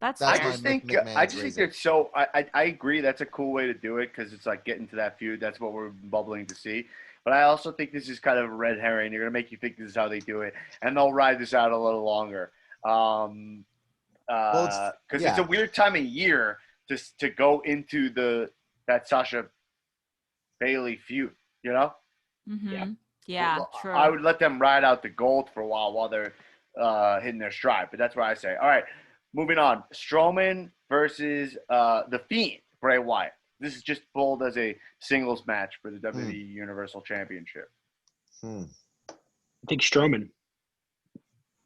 S3: I
S1: just think they're so. I agree. That's a cool way to do it because it's like getting to that feud. That's what we're bubbling to see. But I also think this is kind of a red herring. They're going to make you think this is how they do it, and they'll ride this out a little longer. Because it's a weird time of year to go into that Sasha Bailey feud, you know?
S3: Mm-hmm. Yeah, true.
S1: I would let them ride out the gold for a while they're hitting their stride. But that's what I say. All right, moving on. Strowman versus The Fiend, Bray Wyatt. This is just bold as a singles match for the WWE Universal Championship.
S2: I think Strowman.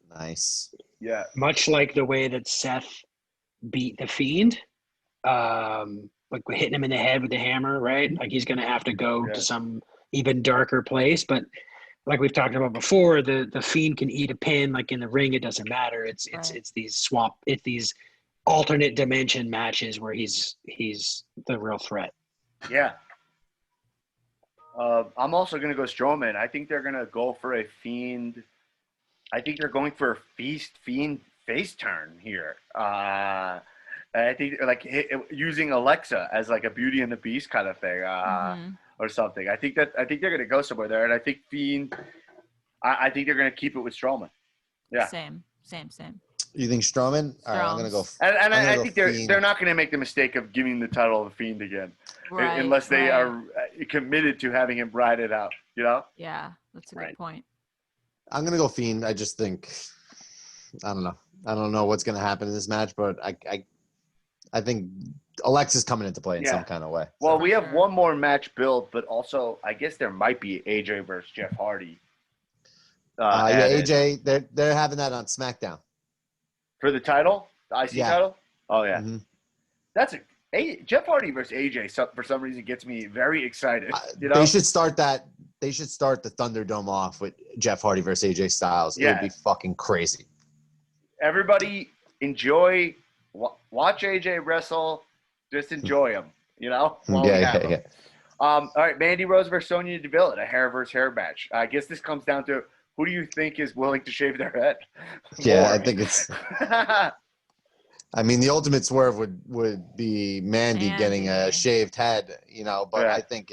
S5: Nice.
S1: Yeah.
S2: Much like the way that Seth beat The Fiend, like hitting him in the head with the hammer, right? Like he's going to have to go to some even darker place. But like we've talked about before, the Fiend can eat a pin. Like in the ring, it doesn't matter. It's these alternate dimension matches where he's the real threat.
S1: Yeah. I'm also going to go Strowman. I think they're going to go for a Fiend. I think they're going for a Fiend face turn here. I think like using Alexa as like a Beauty and the Beast kind of thing or something. I think they're going to go somewhere there. And I think Fiend, I think they're going to keep it with Strowman. Yeah.
S3: Same.
S5: You think Strowman? All right, I'm gonna go.
S1: And I think they're not going to make the mistake of giving the title of the Fiend again, unless they are committed to having him ride it out. You know?
S3: Yeah, that's a good point.
S5: I'm gonna go Fiend. I just think I don't know. I don't know what's gonna happen in this match, but I think Alexa's coming into play in some kind of way.
S1: Well, we have one more match built, but also I guess there might be AJ versus Jeff Hardy.
S5: AJ, they're having that on SmackDown.
S1: For the title? The IC title? Oh, yeah.
S5: Mm-hmm.
S1: That's Jeff Hardy versus AJ for some reason gets me very excited. You know?
S5: They should start that. They should start the Thunderdome off with Jeff Hardy versus AJ Styles. It would be fucking crazy.
S1: Everybody enjoy, watch AJ wrestle. Just enjoy him, you know?
S5: Yeah.
S1: All right, Mandy Rose versus Sonya Deville in a hair versus hair match. I guess this comes down to who do you think is willing to shave their head?
S5: Yeah, I think it's. I mean, the ultimate swerve would be Mandy getting a shaved head, you know. But I think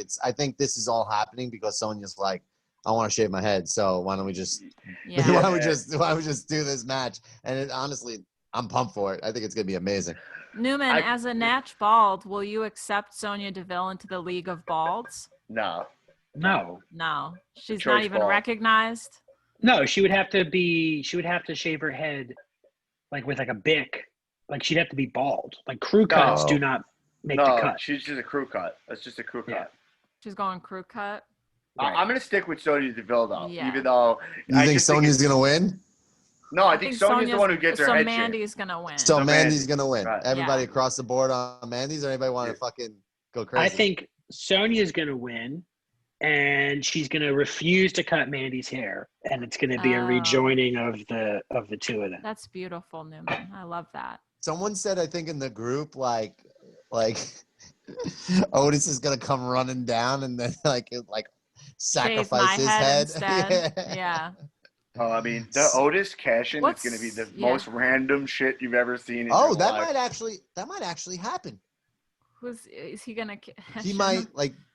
S5: this is all happening because Sonya's like, I want to shave my head, so why don't we just why don't we just do this match? And honestly, I'm pumped for it. I think it's gonna be amazing.
S3: Newman, as a Natch Bald, will you accept Sonya Deville into the League of Balds?
S1: No.
S3: She's not even recognized.
S2: No, she would have to shave her head like with like a bic. Like she'd have to be bald. Like crew cuts do not make the cut.
S1: She's just a crew cut. That's just a crew cut.
S3: She's going crew cut.
S1: Right. I'm gonna stick with Sonya Deville though, even though
S5: you think Sonya's gonna win.
S1: No, I think Sonya's the one who gets her head shaved.
S3: So Mandy's gonna win.
S5: So Mandy's gonna win.
S1: Right.
S5: Everybody across the board on Mandy's, or anybody want to fucking go crazy?
S2: I think Sonya's gonna win, and she's gonna refuse to cut Mandy's hair, and it's gonna be a rejoining of the two of them.
S3: That's beautiful, Newman. I love that.
S5: Someone said, I think in the group, like Otis is gonna come running down and then like sacrifice his head.
S3: Yeah.
S1: Oh, I mean, the Otis cash-in is going to be the most random shit you've ever seen in your
S5: that
S1: life.
S5: might actually happen.
S3: Is he gonna cash
S5: He might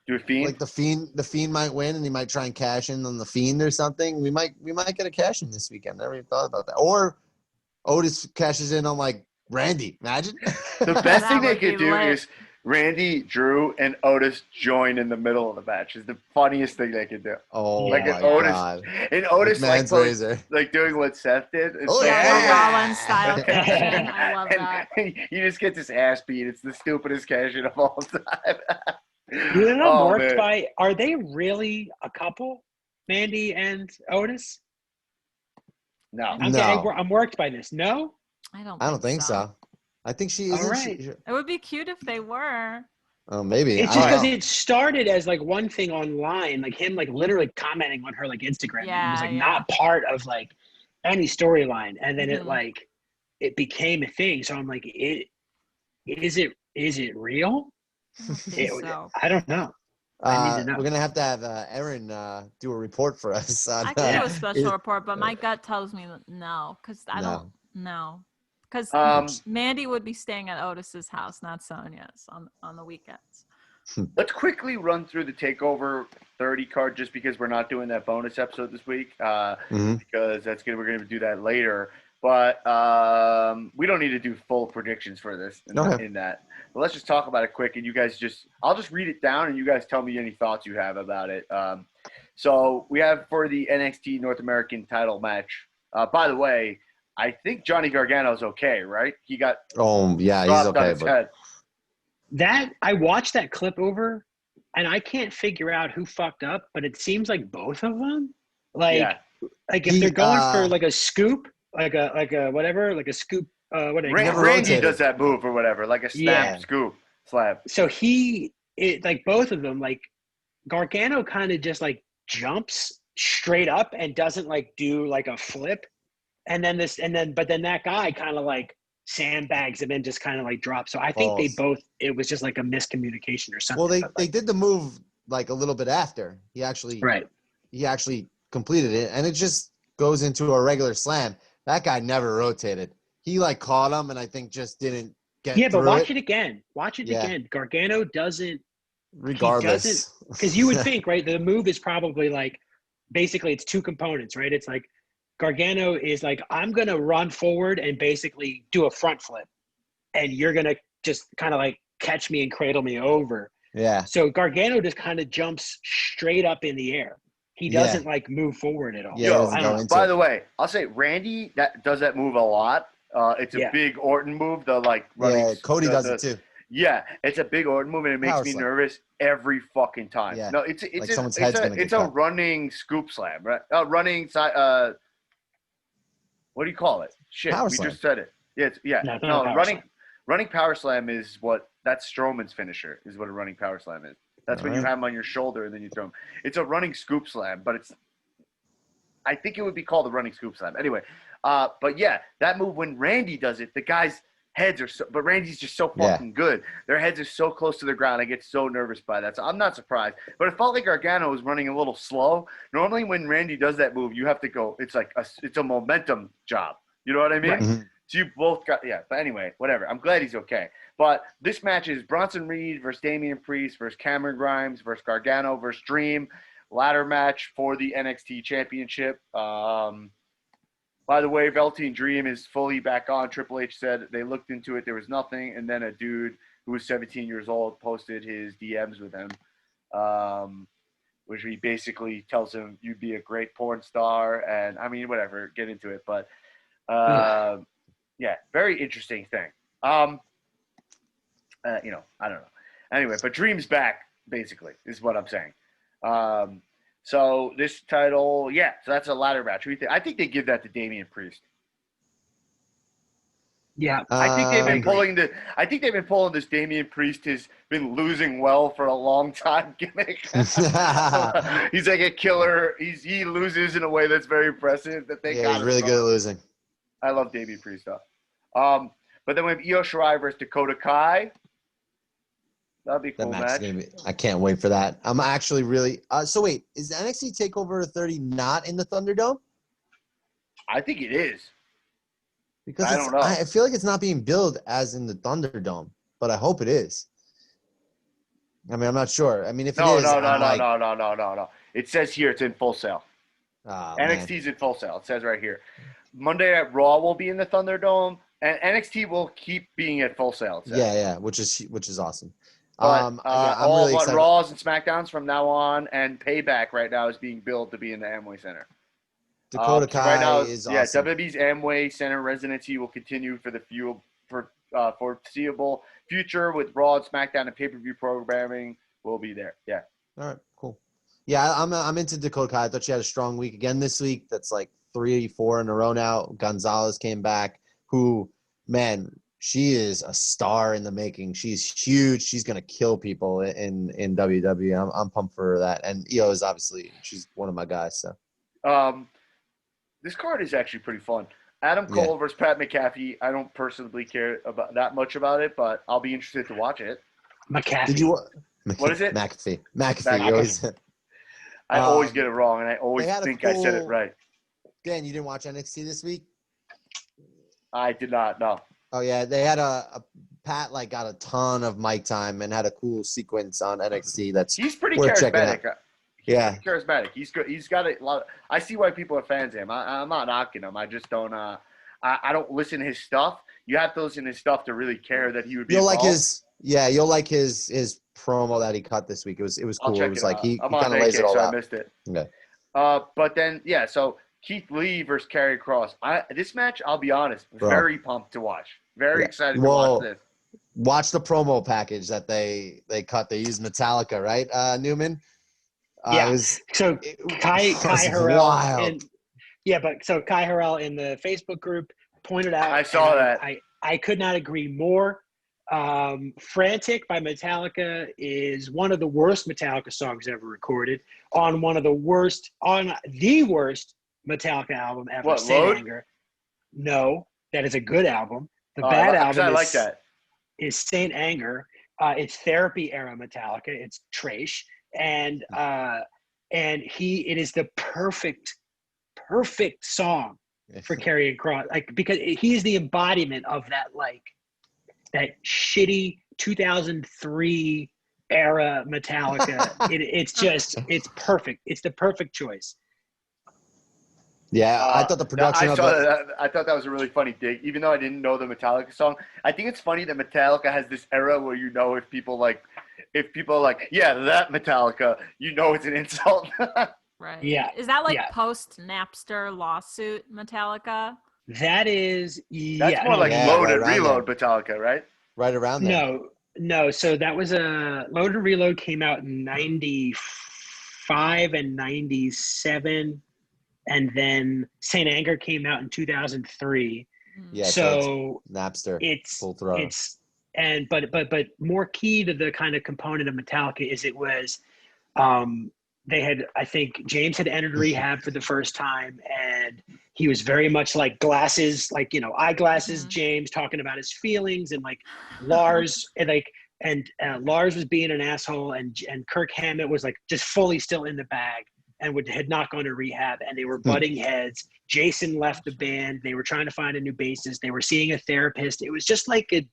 S1: do a Fiend?
S5: Like the Fiend might win and he might try and cash in on the Fiend or something. We might get a cash in this weekend. Never even thought about that. Or Otis cashes in on like Randy. Imagine.
S1: The best thing they could do is Randy, Drew, and Otis join in the middle of the match. Is the funniest thing they could do.
S5: Oh, like my God.
S1: And Otis like doing what Seth did.
S3: Rollins style cash-in. I love that.
S1: He just gets his ass beat. It's the stupidest cash-in of all time.
S2: You know, I'm worked by. Are they really a couple, Mandy and Otis?
S1: No.
S2: I'm worked by this. No?
S3: I don't
S5: think so. I think she is.
S2: Right.
S3: It would be cute if they were.
S5: Oh, maybe.
S2: It's just because it started as like one thing online, like him like literally commenting on her like Instagram.
S3: Yeah,
S2: it was like not part of like any storyline, and then it became a thing. So I'm like, is it real? I don't know. I need to know.
S5: We're gonna have to have Erin do a report for us.
S3: I can do a special report, but my gut tells me no, because I don't know. Because Mandy would be staying at Otis's house, not Sonya's, on the weekends.
S1: Let's quickly run through the TakeOver 30 card, just because we're not doing that bonus episode this week, because we're going to do that later. But we don't need to do full predictions for this in that. But let's just talk about it quick, and you guys I'll just read it down, and you guys tell me any thoughts you have about it. So we have for the NXT North American title match. By the way, I think Johnny Gargano's okay, right? He got
S5: he's okay.
S1: On his head.
S2: That I watched that clip over, and I can't figure out who fucked up, but it seems like both of them. Like if they're going for like a scoop, like a whatever, like a scoop.
S1: Randy does that move or whatever, like a snap scoop slap.
S2: So like both of them, like Gargano kind of just like jumps straight up and doesn't like do like a flip, but then that guy kind of like sandbags and then just kind of like drops. So I think it was just like a miscommunication or something.
S5: Well, they did the move like a little bit after he actually completed it, and it just goes into a regular slam. That guy never rotated. He like caught him, and I think just didn't get.
S2: Yeah, but watch it again. Watch it again. Gargano doesn't.
S5: Regardless,
S2: because you would think, right? The move is probably like, basically, it's two components, right? It's like Gargano is like, I'm gonna run forward and basically do a front flip, and you're gonna just kind of like catch me and cradle me over.
S5: Yeah.
S2: So Gargano just kind of jumps straight up in the air. He doesn't like move forward at all.
S5: Yeah.
S1: By the way, I'll say Randy does that move a lot. It's a big Orton move. The like running.
S5: Cody does it too.
S1: Yeah, it's a big Orton move, and it makes me nervous every fucking time.
S5: Yeah.
S1: No, it's a running scoop slam, right? Running side. What do you call it? Shit,
S5: power
S1: we
S5: slam.
S1: Just said it. Running power slam is that's Strowman's finisher. Is what a running power slam is. That's when you have him on your shoulder and then you throw him. It's a running scoop slam, but I think it would be called a running scoop slam. Anyway, but yeah, that move when Randy does it, the guys' heads are but Randy's just so fucking good. Their heads are so close to the ground. I get so nervous by that. So I'm not surprised. But it felt like Gargano was running a little slow. Normally when Randy does that move, you have to go. It's like it's a momentum job. You know what I mean?
S2: Right.
S5: Mm-hmm.
S1: So you both got But anyway, whatever. I'm glad he's okay. But this match is Bronson Reed versus Damian Priest versus Cameron Grimes versus Gargano versus Dream. Ladder match for the NXT Championship. By the way, Velveteen Dream is fully back on. Triple H said they looked into it. There was nothing. And then a dude who was 17 years old posted his DMs with him, which he basically tells him, you'd be a great porn star. And, I mean, whatever. Get into it. But, very interesting thing. I don't know. Anyway, but Dream's back, basically, is what I'm saying. So this title, so that's a ladder match. What do you think? I think they give that to Damian Priest.
S2: Yeah,
S1: I think they've been pulling this Damian Priest has been losing well for a long time gimmick. He's like a killer. He loses in a way that's very impressive.
S5: He's really good at losing.
S1: I love Damian Priest though. But then we have Io Shirai versus Dakota Kai. That'd be a cool match.
S5: I can't wait for that. I'm actually really so wait, is NXT TakeOver 30 not in the Thunderdome? I
S1: think it is.
S5: Because
S1: I don't know.
S5: I feel like it's not being billed as in the Thunderdome, but I hope it is. I mean, I'm not sure. I mean, if it is,
S1: no. It says here it's in Full Sail. NXT's in Full Sail. It says right here. Monday Night Raw will be in the Thunderdome, and NXT will keep being at Full Sail.
S5: Which is awesome.
S1: But,
S5: I'm really excited.
S1: Raws and SmackDowns from now on, and Payback right now is being billed to be in the Amway Center.
S5: Dakota Kai
S1: right now,
S5: is awesome.
S1: WWE's Amway Center residency will continue for the foreseeable future with Raw, SmackDown, and pay-per-view programming will be there. Yeah.
S5: All right, cool. Yeah, I'm into Dakota Kai. I thought she had a strong week again this week. That's like 3-4 in a row now. Gonzalez came back, who, man, she is a star in the making. She's huge. She's going to kill people in WWE. I'm pumped for that. And Io is obviously, she's one of my guys. So,
S1: this card is actually pretty fun. Adam Cole versus Pat McAfee. I don't personally care about that much about it, but I'll be interested to watch it.
S2: McAfee.
S1: What is it?
S5: McAfee.
S1: I always get it wrong, and I always think I said it right.
S5: Dan, you didn't watch NXT this week?
S1: I did not, no.
S5: Oh, yeah. They had Pat, like, got a ton of mic time and had a cool sequence on NXT.
S1: He's pretty charismatic.
S5: He's
S1: charismatic. He's good. He's got a lot. I see why people are fans of him. I'm not knocking him. I just don't. I don't listen to his stuff. You have to listen to his stuff to really care that he would be.
S5: Yeah, you'll like his promo that he cut this week. It was cool. It was like he kind of lays it all out.
S1: I missed it.
S5: Okay.
S1: But then so Keith Lee versus Karrion Kross. This match, I'll be honest, very pumped to watch. Very excited to watch this.
S5: Watch the promo package that they cut. They used Metallica, right, Newman?
S2: Yeah. So Kai Harrell. Kai Harrell in the Facebook group pointed out.
S1: I saw that.
S2: I could not agree more. Frantic by Metallica is one of the worst Metallica songs ever recorded on the worst Metallica album ever.
S1: What,
S2: Saint
S1: Load?
S2: Anger. No, that is a good album. The bad album is Saint Anger. It's therapy era Metallica. It's trash. And it is the perfect song for Karrion Kross, like, because he's the embodiment of that, like, that shitty 2003 era Metallica. It's perfect. It's the perfect choice.
S5: Yeah, I thought the production
S1: I thought that was a really funny dig, even though I didn't know the Metallica song. I think it's funny that Metallica has this era where if people are like, yeah, that Metallica, it's an insult.
S3: Right.
S2: Yeah.
S3: Is that like post Napster lawsuit Metallica?
S2: That is.
S1: That's more like Load and Reload Metallica, right?
S5: Right around there.
S2: No. So that was Load and Reload came out in 95 and 97. And then Saint Anger came out in 2003.
S5: Yeah,
S2: so
S5: it's Napster.
S2: It's
S5: full throw.
S2: But more key to the kind of component of Metallica is it was they had, I think James had entered rehab for the first time, and he was very much like Glasses, like, eyeglasses, James talking about his feelings, and like Lars and Lars was being an asshole, and Kirk Hammett was like just fully still in the bag and had not gone to rehab, and they were butting heads. Jason left the band. They were trying to find a new bassist. They were seeing a therapist. It was just like it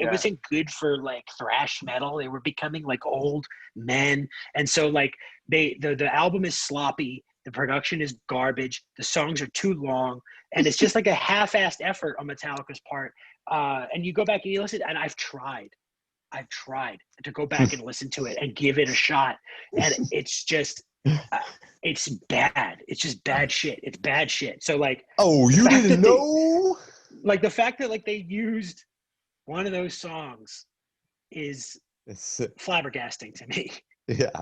S2: wasn't good for like thrash metal. They were becoming like old men. And so like the album is sloppy. The production is garbage. The songs are too long. And it's just like a half-assed effort on Metallica's part. And you go back and you listen, and I've tried to go back and listen to it and give it a shot. And it's just, it's bad. It's just bad shit. It's bad shit. So like,
S5: oh, you didn't know?
S2: Like the fact that like they used one of those songs is flabbergasting to me.
S5: Yeah,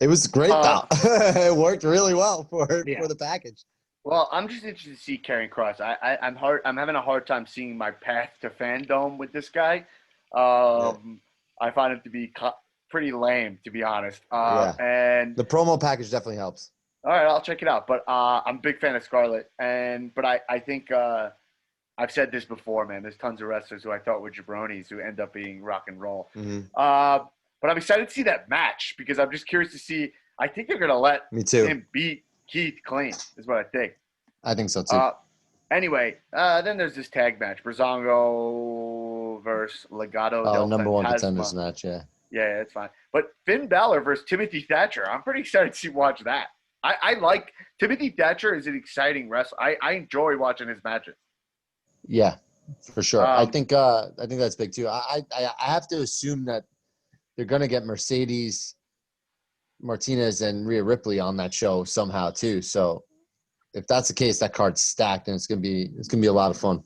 S5: it was great though. It worked really well for the package.
S1: Well, I'm just interested to see Karrion Kross. I'm having a hard time seeing my path to fandom with this guy. I find him to be pretty lame, to be honest. And the
S5: promo package definitely helps.
S1: All right, I'll check it out. But I'm a big fan of Scarlett, but I think I've said this before, man. There's tons of wrestlers who I thought were jabronis who end up being rock and roll.
S5: Mm-hmm.
S1: But I'm excited to see that match because I'm just curious to see. I think they're gonna let him beat Keith clean. Is what I think.
S5: I think so too.
S1: Anyway, then there's this tag match: Breezango versus Legado del
S5: number
S1: Fantasma.
S5: One contenders match, yeah.
S1: Yeah, it's fine. But Finn Balor versus Timothy Thatcher. I'm pretty excited to watch that. I like Timothy Thatcher is an exciting wrestler. I enjoy watching his matches.
S5: Yeah, for sure. I think that's big too. I have to assume that they're gonna get Mercedes Martinez and Rhea Ripley on that show somehow too. So if that's the case, that card's stacked and it's gonna be a lot of fun.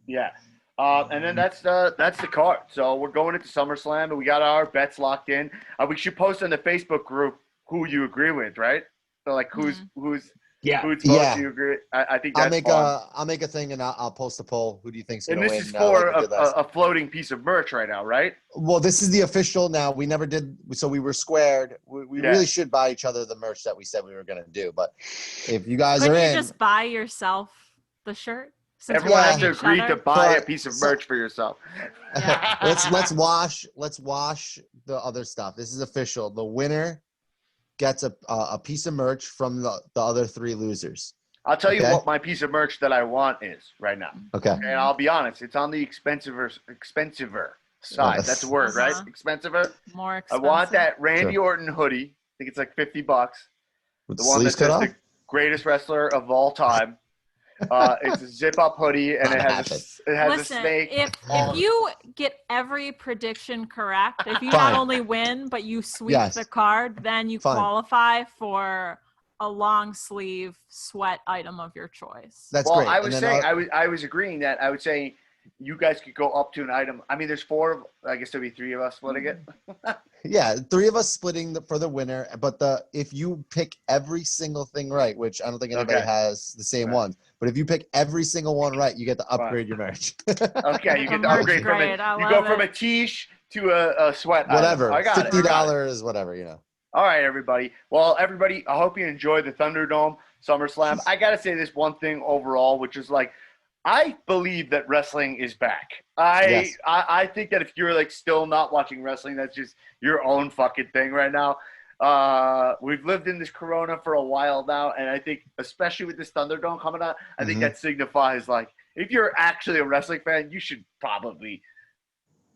S1: Yeah. And then that's the card. So we're going into SummerSlam, and we got our bets locked in. We should post on the Facebook group who you agree with, right? So like who's votes you agree. I think that's
S5: I'll make a thing and I'll post a poll. Who do you think's gonna win?
S1: And this is for a floating piece of merch right now, right?
S5: Well, this is the official now. We never did, so we were squared. We really should buy each other the merch that we said we were gonna do. But if you guys are in,
S3: you just buy yourself the shirt.
S1: Everyone has to agree to buy a piece of merch for yourself.
S3: Yeah.
S5: let's wash the other stuff. This is official. The winner gets a piece of merch from the other three losers.
S1: I'll tell you what my piece of merch that I want is right now.
S5: Okay.
S1: And I'll be honest, it's on the expensiver side. That's a word, right? Expensiver.
S3: More expensive.
S1: I want that Randy Orton hoodie. I think it's like $50.
S5: With
S1: the one that says the greatest wrestler of all time. It's a zip-up hoodie, and it has a snake.
S3: If you get every prediction correct, if you
S5: Fine.
S3: not only win but you sweep the card, then you
S5: Fine.
S3: qualify for a long sleeve sweat item of your choice.
S5: That's
S1: well,
S5: great.
S1: I was saying, I was agreeing that I would say you guys could go up to an item. I mean, there's 4. I guess there'd be 3 of us splitting it.
S5: Yeah, 3 of us splitting for the winner. But if you pick every single thing right, which I don't think anybody has the same ones, but if you pick every single one right, you get to upgrade your merch.
S1: Okay, you get to upgrade from it. You go from a t-shirt to a sweat
S5: whatever.
S1: item. I got
S5: $50, whatever, you know.
S1: All right, everybody. Well, everybody, I hope you enjoyed the Thunderdome SummerSlam. I got to say this one thing overall, which is like, I believe that wrestling is back. I think that if you're like still not watching wrestling, that's just your own fucking thing right now. We've lived in this corona for a while now, and I think especially with this Thunderdome coming out, I think that signifies like if you're actually a wrestling fan, you should probably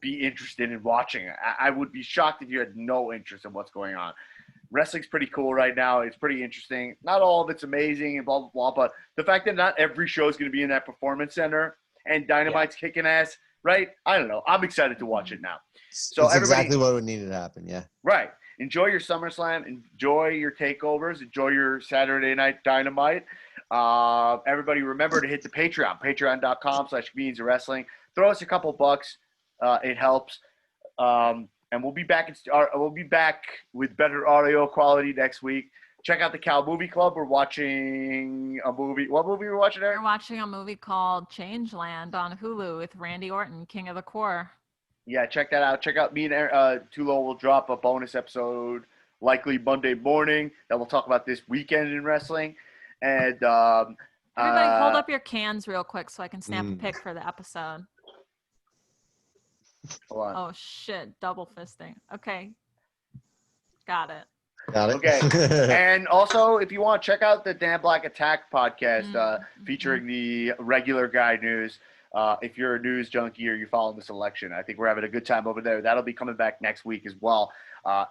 S1: be interested in watching it. I would be shocked if you had no interest in what's going on. Wrestling's pretty cool right now. It's pretty interesting. Not all of it's amazing and blah, blah, blah, but the fact that not every show is going to be in that performance center and Dynamite's kicking ass, right? I don't know. I'm excited to watch it now. So
S5: it's exactly what would need to happen, yeah.
S1: Right. Enjoy your SummerSlam. Enjoy your takeovers. Enjoy your Saturday Night Dynamite. Everybody remember to hit the Patreon, patreon.com/Convenience of Wrestling. Throw us a couple bucks. It helps. And we'll be back. We'll be back with better audio quality next week. Check out the Cal Movie Club. We're watching a movie. What movie are we watching there?
S3: We're watching a movie called Changeland on Hulu with Randy Orton, King of the Core.
S1: Yeah, check that out. Check out me and Tulo will drop a bonus episode likely Monday morning that we'll talk about this weekend in wrestling. And
S3: everybody, hold up your cans real quick so I can snap a pic for the episode.
S1: Hold on.
S3: Oh shit! Double fisting. Okay, got it.
S1: Okay. And also, if you want, check out the Dan Black Attack podcast featuring the regular guy news. If you're a news junkie or you follow this election, I think we're having a good time over there. That'll be coming back next week as well.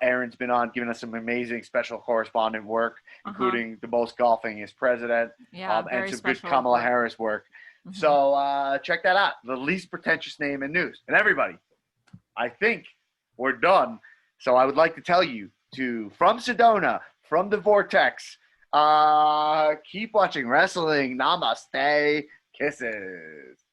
S1: Erin's been on giving us some amazing special correspondent work, including the most golfing is president, and some good Kamala Harris work. So check that out. The least pretentious name in news. And everybody, I think we're done. So I would like to tell you from Sedona, from the Vortex, keep watching wrestling. Namaste. Kisses.